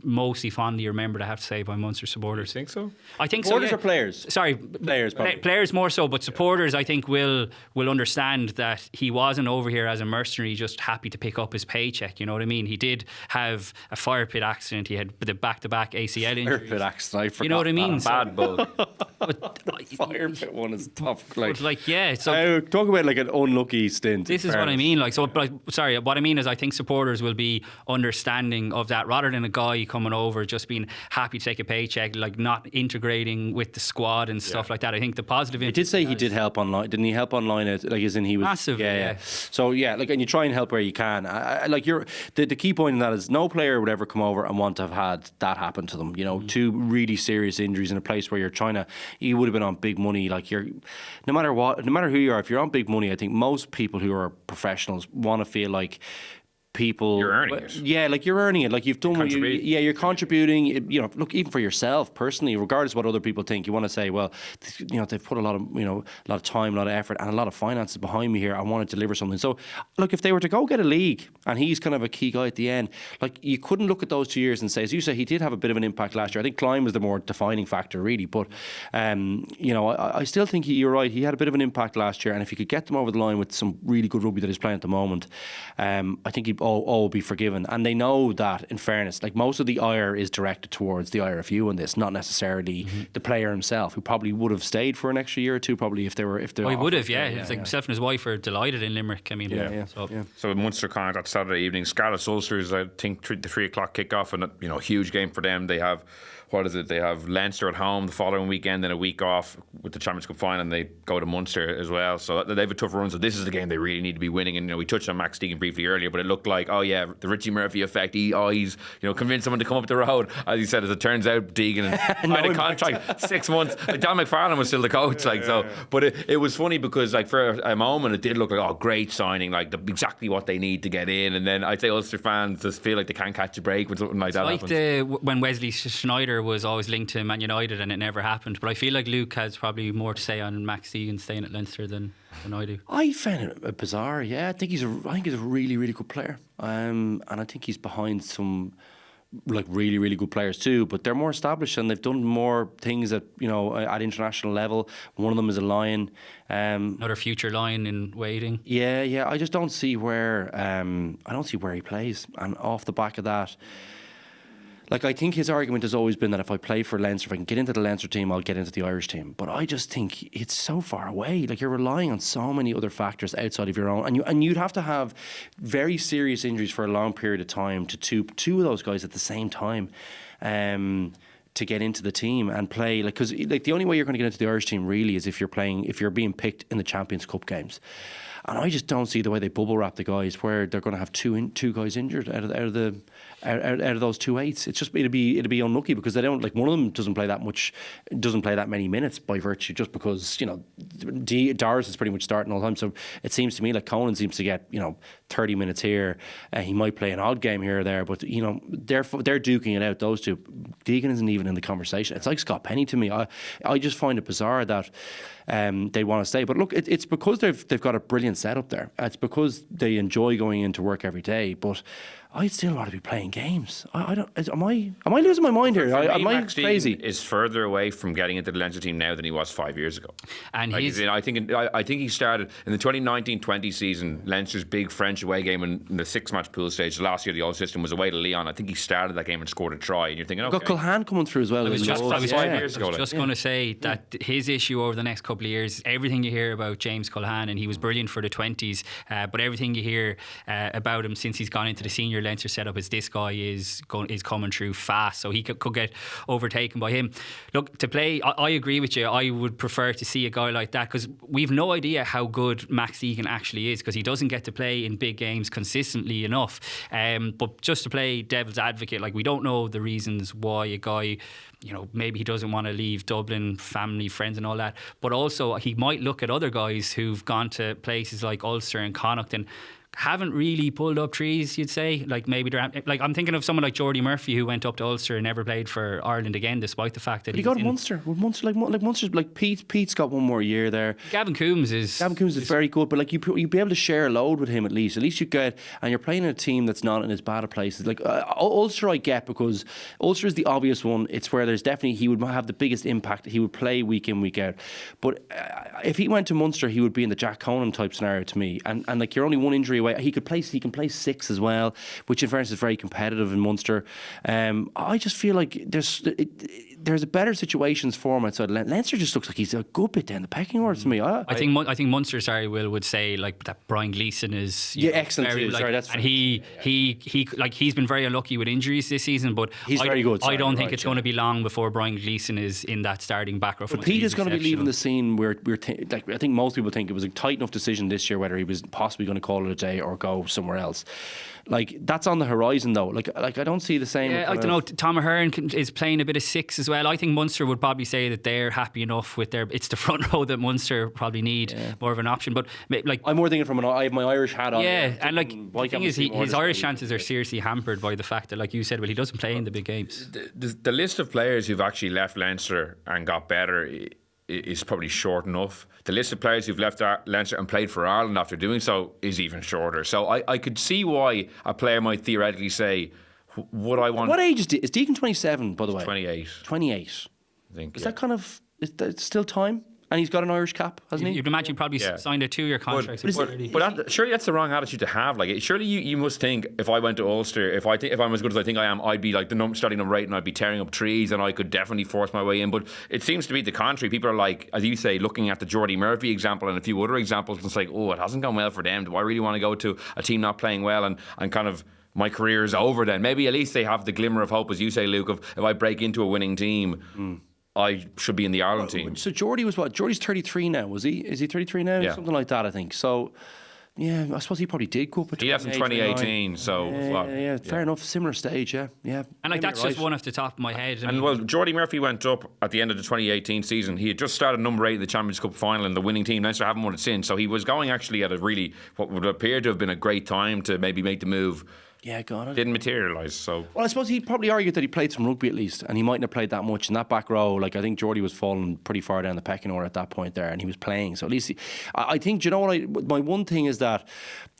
mostly fondly remembered, I have to say, by Munster supporters. You think so? I think supporters so. Or players? Sorry, players. Probably. Players more so, but supporters I think will understand that he wasn't over here as a mercenary, just happy to pick up his paycheck. You know what I mean? He did have a fire pit accident. He had the back-to-back ACL injuries. Fire pit accident. I forgot. You know what I mean? Bad bug. Fire pit one is tough. So talk about like an unlucky stint. This is what I mean. Sorry, what I mean is I think supporters will be understanding of that rather than a guy coming over just being happy to take a paycheck, like not integrating with the squad and stuff like that. I think the positive. He did say he did help online. Didn't he help online? Like, as in he was massive. Yeah. So and you try and help where you can. The key point in that is no player would ever come over and want to have had that happen to them. You know, two really serious injuries in a place where you're trying to. You would have been on big money. Like no matter who you are, if you're on big money, I think most people who are professionals want to feel like people you're earning it. Yeah, like you're earning it. Like you've done you're contributing. You know, look, even for yourself personally, regardless of what other people think, you want to say, well, you know, they've put a lot of time, a lot of effort, and a lot of finances behind me here. I want to deliver something. So, look, if they were to go get a league, and he's kind of a key guy at the end, like you couldn't look at those 2 years and say, as you say, he did have a bit of an impact last year. I think Klein was the more defining factor, really. But you know, I still think you're right. He had a bit of an impact last year, and if you could get them over the line with some really good rugby that he's playing at the moment, I think he'd all will be forgiven. And they know that, in fairness, like most of the ire is directed towards the IRFU in this, not necessarily the player himself, who probably would have stayed for an extra year or two, probably if they were. He would have, It's like himself and his wife are delighted in Limerick. I mean, So Munster Connacht that Saturday evening, Scarlet Ulsters, I think the 3 o'clock kickoff, and you know, huge game for them. They have. What is it? They have Leinster at home the following weekend, then a week off with the Champions Cup final, and they go to Munster as well. So they have a tough run. So this is the game they really need to be winning. And you know, we touched on Max Deegan briefly earlier, but it looked like, the Richie Murphy effect. He's convinced someone to come up the road. As he said, as it turns out, Deegan signed a contract 6 months. Like Don McFarlane was still the coach. But it was funny because like for a moment it did look like great signing, like exactly what they need to get in. And then I'd say Ulster fans just feel like they can't catch a break when something like that happens. When Wesley Schneider was always linked to Man United and it never happened. But I feel like Luke has probably more to say on Max Deegan staying at Leinster than I do. I found it bizarre. Yeah, I think he's a really, really good player. And I think he's behind some like really, really good players too, but they're more established and they've done more things at international level. One of them is a Lion. Another future Lion in waiting. Yeah. I just don't see where he plays. And off the back of that, like, I think his argument has always been that if I play for Leinster, if I can get into the Leinster team, I'll get into the Irish team. But I just think it's so far away. Like, you're relying on so many other factors outside of your own. And you'd have to have very serious injuries for a long period of time to two of those guys at the same time. To get into the team and play, because the only way you're going to get into the Irish team really is if you're being picked in the Champions Cup games. And I just don't see the way they bubble wrap the guys where they're going to have two guys injured out of those 2 eights. It's just it'd be unlucky because they don't, like, one of them doesn't play that many minutes by virtue just because Doris is pretty much starting all the time. So it seems to me like Conan seems to get 30 minutes here. He might play an odd game here or there, but they're duking it out. Those two. Deegan isn't even in the conversation. It's like Scott Penny to me. I just find it bizarre that they want to stay. But look, it's because they've got a brilliant setup there. It's because they enjoy going into work every day. But I'd still rather be playing games. I don't. Am I losing my mind here? Am I crazy? Is further away from getting into the Leinster team now than he was 5 years ago. And I think he started in the 2019-20 season. Leinster's big French away game in the 6-match pool stage. Last year, the old system was away to Lyon. I think he started that game and scored a try. And you're thinking, okay. Got Culhan coming through as well. I was just 5 years ago. Going to say that his issue over the next couple of years, everything you hear about James Culhan, and he was brilliant for the 20s, but everything you hear about him since he's gone into the senior Leinster setup is this guy is coming through fast, so he could get overtaken by him. Look, to play, I agree with you. I would prefer to see a guy like that because we've no idea how good Max Deegan actually is because he doesn't get to play in big games consistently enough. But just to play devil's advocate, like, we don't know the reasons why a guy, maybe he doesn't want to leave Dublin, family, friends and all that, but also he might look at other guys who've gone to places like Ulster and Connacht, and haven't really pulled up trees, you'd say. Like maybe like I'm thinking of someone like Jordy Murphy, who went up to Ulster and never played for Ireland again, despite the fact that he got to Munster. Would Munster like Munster, like Pete's got one more year there. Gavin Coombs is very good, but like you'd be able to share a load with him at least. At least you get, and you're playing in a team that's not in as bad a place. Like Ulster, I get, because Ulster is the obvious one. It's where there's definitely he would have the biggest impact. He would play week in, week out. But if he went to Munster, he would be in the Jack Conan type scenario to me. And like you're only one injury away. He can play 6 as well, which in fairness is very competitive in Munster. I just feel like there's better situations for him outside. Leinster just looks like he's a good bit down the pecking order to me. I think Munster, Will would say like that Brian Gleeson is excellent. Very, sorry, that's and he's been very unlucky with injuries this season, but he's very good. I don't think it's going to be long before Brian Gleeson is in that starting back row. But Pete is going to be leaving the scene where I think most people think it was a tight enough decision this year whether he was possibly going to call it a day or go somewhere else. Like that's on the horizon though. Like I don't see the same. Yeah, I don't know. Tom Ahern is playing a bit of 6 as well. I think Munster would probably say that they're happy enough with it's the front row that Munster probably need more of an option. But like I'm more thinking I have my Irish hat on. Yeah, and like the thing is, his Irish chances are seriously hampered by the fact that, like you said, he doesn't play in the big games. The list of players who've actually left Leinster and got better is probably short enough. The list of players who've left Leinster and played for Ireland after doing so is even shorter. So I could see why a player might theoretically say, would I want... What age is Deegan? 27, by the way? 28. 28. I think. Is that kind of... Is that still time? And he's got an Irish cap, hasn't he? You'd imagine he probably signed a 2-year contract. But surely that's the wrong attitude to have. Like, surely you must think, if I went to Ulster, if I'm as good as I think I am, I'd be like the starting number 8 and I'd be tearing up trees and I could definitely force my way in. But it seems to be the contrary. People are like, as you say, looking at the Jordy Murphy example and a few other examples, and it's like, oh, it hasn't gone well for them. Do I really want to go to a team not playing well and kind of my career is over then? Maybe at least they have the glimmer of hope, as you say, Luke, of if I break into a winning team, I should be in the Ireland team. So Jordy was what? Jordy's 33 now, was he? Is he 33 now? Yeah. Something like that, I think. So, yeah, I suppose he probably did go up. He left in 2018, so... fair enough. Similar stage, yeah. And like that's just one off the top of my head. Jordy Murphy went up at the end of the 2018 season. He had just started number 8 in the Champions Cup final in the winning team. Leinster haven't won it since, so he was going actually at a really, what would appear to have been a great time to maybe make the move. Yeah, got it. Didn't materialise, so... Well, I suppose he probably argued that he played some rugby at least, and he mightn't have played that much in that back row. Like, I think Jordy was falling pretty far down the pecking order at that point there, and he was playing. So at least I think, do you know what? My one thing is that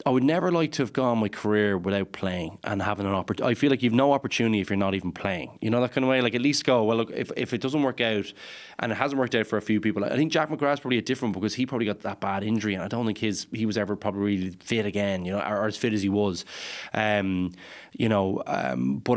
I would never like to have gone my career without playing and having an opportunity. I feel like you've no opportunity if you're not even playing. You know, that kind of way? Like, at least go, well, look, if it doesn't work out, and it hasn't worked out for a few people, I think Jack McGrath's probably a different, because he probably got that bad injury, and I don't think he was ever probably really fit again, you know, or as fit as he was. But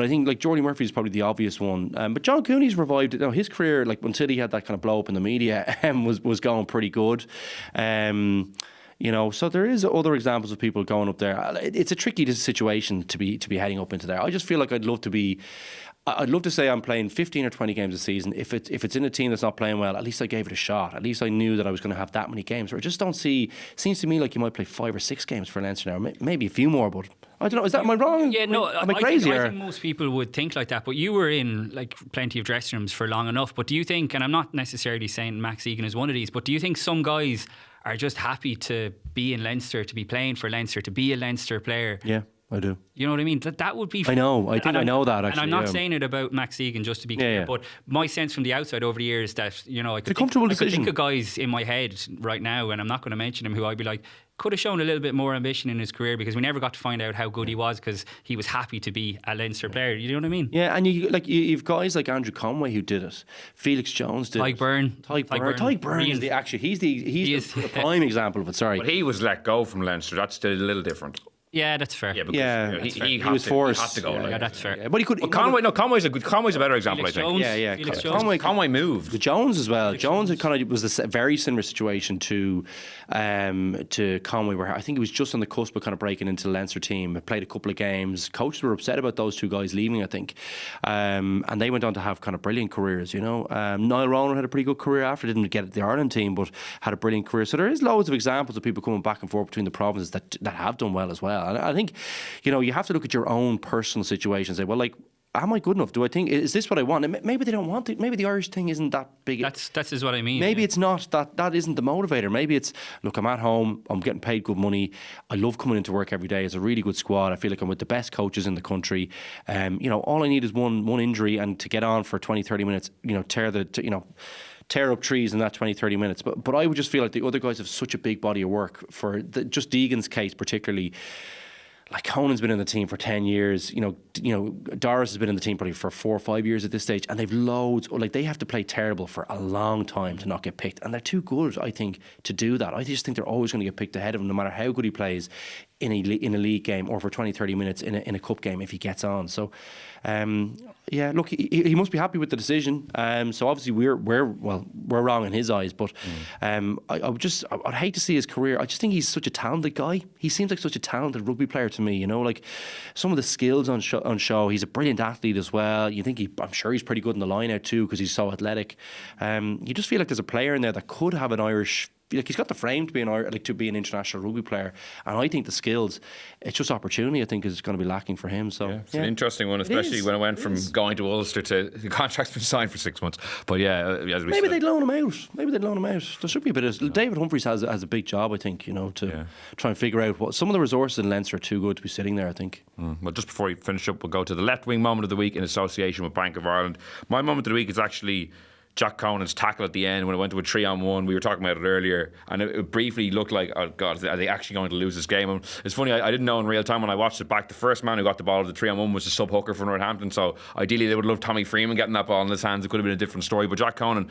I think like Jordy Murphy is probably the obvious one. But John Cooney's revived it. Now his career, like until he had that kind of blow up in the media, was going pretty good. So there is other examples of people going up there. It's a tricky situation to be heading up into there. I just feel like I'd love to say I'm playing 15 or 20 games a season. If it's in a team that's not playing well, at least I gave it a shot. At least I knew that I was going to have that many games. Or I just don't see. Seems to me like you might play 5 or 6 games for Leinster now, maybe a few more. But I don't know. Am I wrong? Yeah, no. Am I crazy? I think most people would think like that. But you were in like plenty of dressing rooms for long enough. But do you think? And I'm not necessarily saying Max Egan is one of these. But do you think some guys are just happy to be in Leinster, to be playing for Leinster, to be a Leinster player? Yeah. I do. You know what I mean? That would be... I know. I think I know that, actually. And I'm not saying it about Max Egan, just to be clear, but my sense from the outside over the years that, I could think of guys in my head right now, and I'm not going to mention him, who I'd be like, could have shown a little bit more ambition in his career, because we never got to find out how good he was, because he was happy to be a Leinster player. You know what I mean? Yeah, and you've guys like Andrew Conway who did it. Felix Jones did it. Tyke Byrne is he's the prime example of it. Sorry, but he was let go from Leinster. That's still a little different. Yeah, that's fair. Yeah, because he was forced. He had to go. Yeah, that's fair. Yeah, but he could. Conway's a better example, Felix I think. Jones. Yeah. Conway moved. The Jones as well. Jones kind of was a very similar situation to Conway, where I think he was just on the cusp of kind of breaking into the Leinster team. Played a couple of games. Coaches were upset about those two guys leaving, I think, and they went on to have kind of brilliant careers. Niall Ronan had a pretty good career after. Didn't get the Ireland team, but had a brilliant career. So there is loads of examples of people coming back and forth between the provinces that have done well as well. And I think, you have to look at your own personal situation and say, well, like, am I good enough? Do I think, is this what I want? And maybe they don't want it. Maybe the Irish thing isn't that big. That's is what I mean. Maybe it's not, that isn't the motivator. Maybe it's, look, I'm at home, I'm getting paid good money, I love coming into work every day. It's a really good squad. I feel like I'm with the best coaches in the country. All I need is one injury and to get on for 20, 30 minutes, tear up trees in that 20, 30 minutes. But I would just feel like the other guys have such a big body of work. For just Deegan's case particularly, like Conan's been in the team for 10 years, Doris has been in the team probably for 4 or 5 years at this stage, and they've loads, like they have to play terrible for a long time to not get picked, and they're too good, I think, to do that. I just think they're always going to get picked ahead of him, no matter how good he plays in a league game or for 20, 30 minutes in a cup game if he gets on. So, look, he must be happy with the decision. So obviously we're wrong in his eyes, but I'd hate to see his career. I just think he's such a talented guy. He seems like such a talented rugby player to me. Like some of the skills on show. He's a brilliant athlete as well. You think I'm sure he's pretty good in the line out too because he's so athletic. You just feel like there's a player in there that could have an Irish. Like he's got the frame to be an international rugby player, and I think the skills, it's just opportunity. I think is going to be lacking for him. So it's an interesting one, especially when it went from going to Ulster to the contract's been signed for 6 months. But maybe they'd loan him out. There should be a bit of. David Humphreys has a big job, I think, to try and figure out what some of the resources in Leinster are too good to be sitting there. I think. Well, just before we finish up, we'll go to the left wing moment of the week in association with Bank of Ireland. My moment of the week is actually Jack Conan's tackle at the end when it went to a 3-on-1. We were talking about it earlier, and it briefly looked like, oh God, are they actually going to lose this game? And it's funny, I didn't know in real time when I watched it back. The first man who got the ball of the 3-on-1 was a sub hooker for Northampton. So ideally, they would love Tommy Freeman getting that ball in his hands. It could have been a different story. But Jack Conan,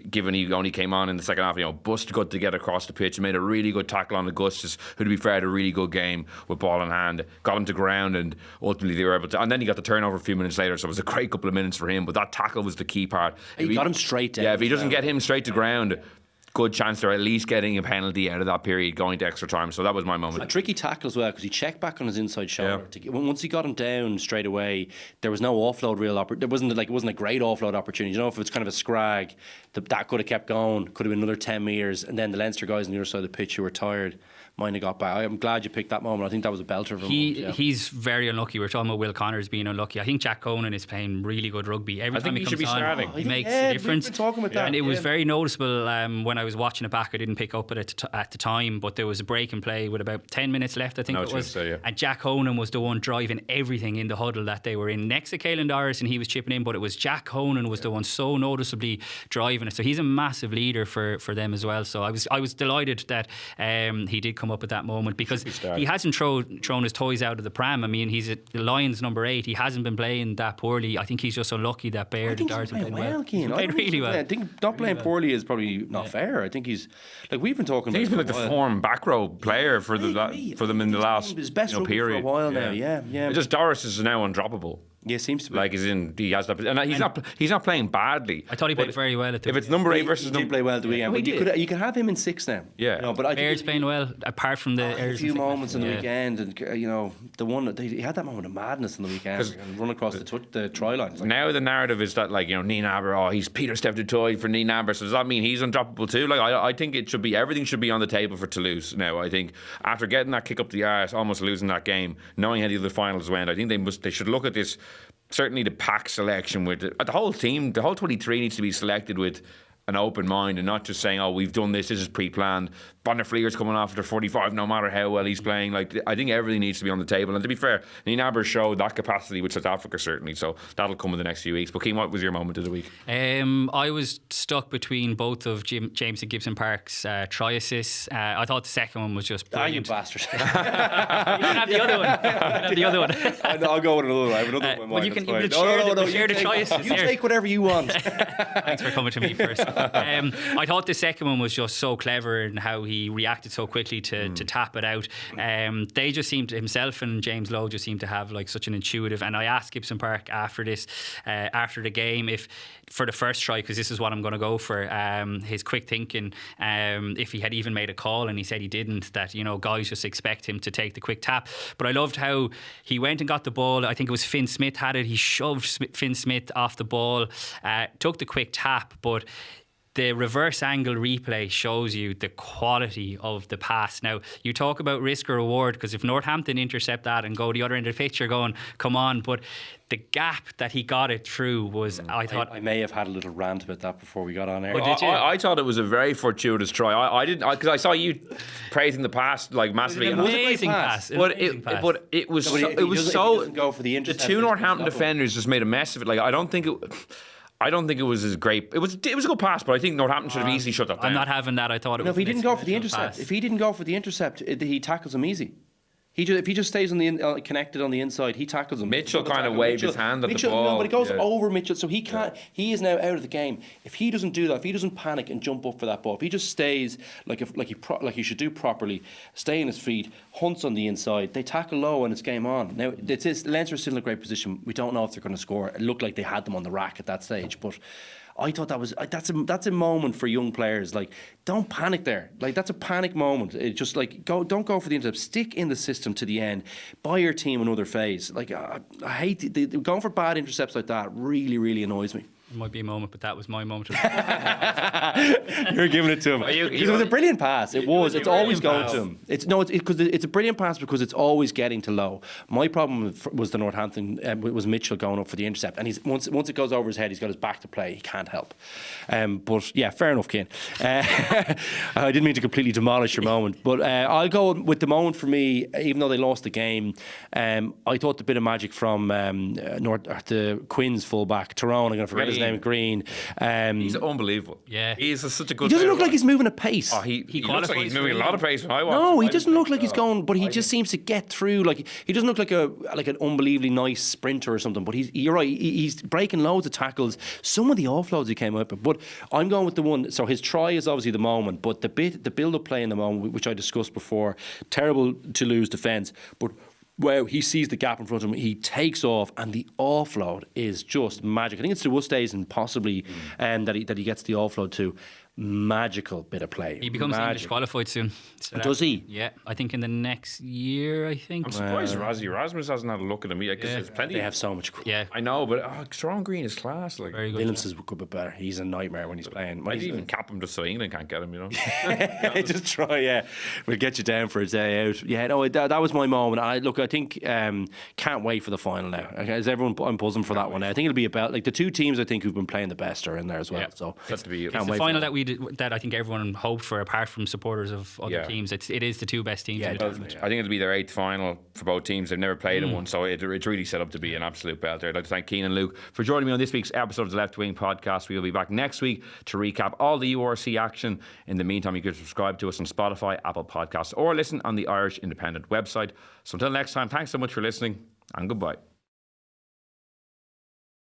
given he only came on in the second half, bust good to get across the pitch, made a really good tackle on Augustus, who, to be fair, had a really good game with ball in hand, got him to ground, and ultimately they were able to. And then he got the turnover a few minutes later, so it was a great couple of minutes for him. But that tackle was the key part. He got him straight down. Yeah, if he doesn't get him straight to ground, good chance they're at least getting a penalty out of that period going to extra time. So that was my moment. A tricky tackle as well, because he checked back on his inside shoulder. Once he got him down straight away, there was no offload there wasn't a great offload opportunity. If it's kind of a scrag, that could have kept going, could have been another 10 metres, and then the Leinster guys on the other side of the pitch who were tired might have got back. I'm glad you picked that moment. I think that was a belter for him. He's very unlucky. We're talking about Will Connors being unlucky. I think Jack Conan is playing really good rugby. Every time he comes on, he makes a difference. We've been talking about that. And it was very noticeable when I was watching it back. I didn't pick up it at the time, but there was a break in play with about 10 minutes left, I think it was. And Jack Conan was the one driving everything in the huddle that they were in. Next to Caelan Doris, and he was chipping in, but it was Jack Conan was the one so noticeably driving it. So he's a massive leader for them as well. So I was delighted that he did come up at that moment, because he hasn't thrown his toys out of the pram. I mean, he's at the Lions number 8. He hasn't been playing that poorly. I think he's just unlucky that Baird and Dart have played well. He played really well. I think not playing poorly is probably not fair. I think he's like we've been talking about. He's been like the form back row player for them in the last his best period for a while now. Yeah. It's just Doris is now undroppable. Yeah, seems to be. Like, he has that, and he's not playing badly. I thought he played very well at the. If it's number 8 versus he did play well at the weekend, but you could have him in 6 now. Yeah, but I think Baird's playing well, apart from the a few moments in the weekend, and the one he had that moment of madness in the weekend and run across the try line. Now the narrative is that Nienaber, he's Peter Steph Toy for Nienaber. So does that mean he's undroppable too? Like I think it should be, everything should be on the table for Toulouse now. I think after getting that kick up the arse, almost losing that game, knowing how the other finals went, I think they should look at this. Certainly the pack selection with the whole team, the whole 23 needs to be selected with an open mind and not just saying, oh, we've done this is pre-planned. Bonner Fleer's coming off after 45 no matter how well he's playing. Like, I think everything needs to be on the table, and to be fair, Nienaber showed that capacity with South Africa certainly, so that'll come in the next few weeks. But Keane, what was your moment of the week? I was stuck between both of James and Gibson Park's try assists. I thought the second one was just brilliant. You bastard. You can have the other one. I'll go with another one. I have another one. Well, you can share the try assists. You take whatever you want. Thanks for coming to me first. I thought the second one was just so clever and how he reacted so quickly to tap it out. They just seemed to, himself and James Lowe just seemed to have like such an intuitive, and I asked Gibson Park after the game, if for the first try, because this is what I'm going to go for, his quick thinking, if he had even made a call, and he said he didn't, that guys just expect him to take the quick tap. But I loved how he went and got the ball. I think it was Finn Smith had it. He shoved Finn Smith off the ball, took the quick tap, but the reverse angle replay shows you the quality of the pass. Now, you talk about risk or reward, because if Northampton intercept that and go the other end of the pitch, you're going, come on. But the gap that he got it through was, I thought... I may have had a little rant about that before we got on air. Oh, did you? I thought it was a very fortuitous try. I didn't, because I saw you praising the pass like massively. It was an amazing pass. But it was so... It was so... Go for the two Northampton defenders just made a mess of it. Like, I don't think it was as great. It was a good pass, but I think Northampton should have easily shut that down. I'm not having that. I thought it was... if he didn't go for the intercept, he tackles him easy. If he just stays on the connected on the inside, he tackles him. Mitchell kind of waved his hand at the ball. No, but it goes over Mitchell, so he can't. He is now out of the game. If he doesn't do that, if he doesn't panic and jump up for that ball, if he just stays like he should do properly, stay on his feet, hunts on the inside, they tackle low and it's game on. Now Leinster still in a great position. We don't know if they're going to score. It looked like they had them on the rack at that stage, but I thought that's a moment for young players. Like, don't panic there. Like, that's a panic moment. It's just like, don't go for the intercept. Stick in the system to the end. Buy your team another phase. Like, I hate going for bad intercepts like that. Really, really annoys me. It might be a moment, but that was my moment. You're giving it to him. It was a brilliant pass. It was. It's always going to him. It's a brilliant pass because it's always getting to Lowe. My problem was the Northampton was Mitchell going up for the intercept, and once it goes over his head, he's got his back to play. He can't help. But yeah, fair enough, Cian. I didn't mean to completely demolish your moment, but I'll go with the moment for me. Even though they lost the game, I thought the bit of magic from the Quins fullback Tyrone. I'm going to forget his name. Green. He's unbelievable. Yeah, he's such a good. He doesn't look like he's moving at pace. Oh, he looks like he's moving a lot of pace when I watch. No, he doesn't look like he's going, but he just seems to get through. Like, he doesn't look like an unbelievably nice sprinter or something. But you're right. He's breaking loads of tackles. Some of the offloads he came up with. But I'm going with the one. So his try is obviously the moment, but the build-up play in the moment, which I discussed before, terrible Toulouse defence, but. Wow, he sees the gap in front of him, he takes off, and the offload is just magic. I think it's to Ustays and possibly that he gets the offload to. Magical bit of play. He becomes English qualified soon. Does he? Yeah, I think in the next year, I think. I'm surprised Rasmus hasn't had a look at him. There's plenty. They have so much. Yeah, I know, but Tyrone Green is class. Like, very good. Williams is a good bit better. He's a nightmare when he's playing. Might even cap him just so England can't get him. Just try. Yeah, we'll get you down for a day out. Yeah, no, that was my moment. I think can't wait for the final now. As everyone, I'm buzzing for that one. I think it'll be about the two teams I think who've been playing the best are in there as well. Yeah. So that's to be. It's the final that I think everyone hoped for, apart from supporters of other teams. It is the two best teams in the tournament. I think it'll be their 8th final for both teams. They've never played in one, so it's really set up to be an absolute belter. I'd like to thank Cian and Luke for joining me on this week's episode of the Left Wing Podcast. We will be back next week to recap all the URC action. In the meantime, you can subscribe to us on Spotify, Apple Podcasts, or listen on the Irish Independent website. So until next time, thanks so much for listening, and goodbye.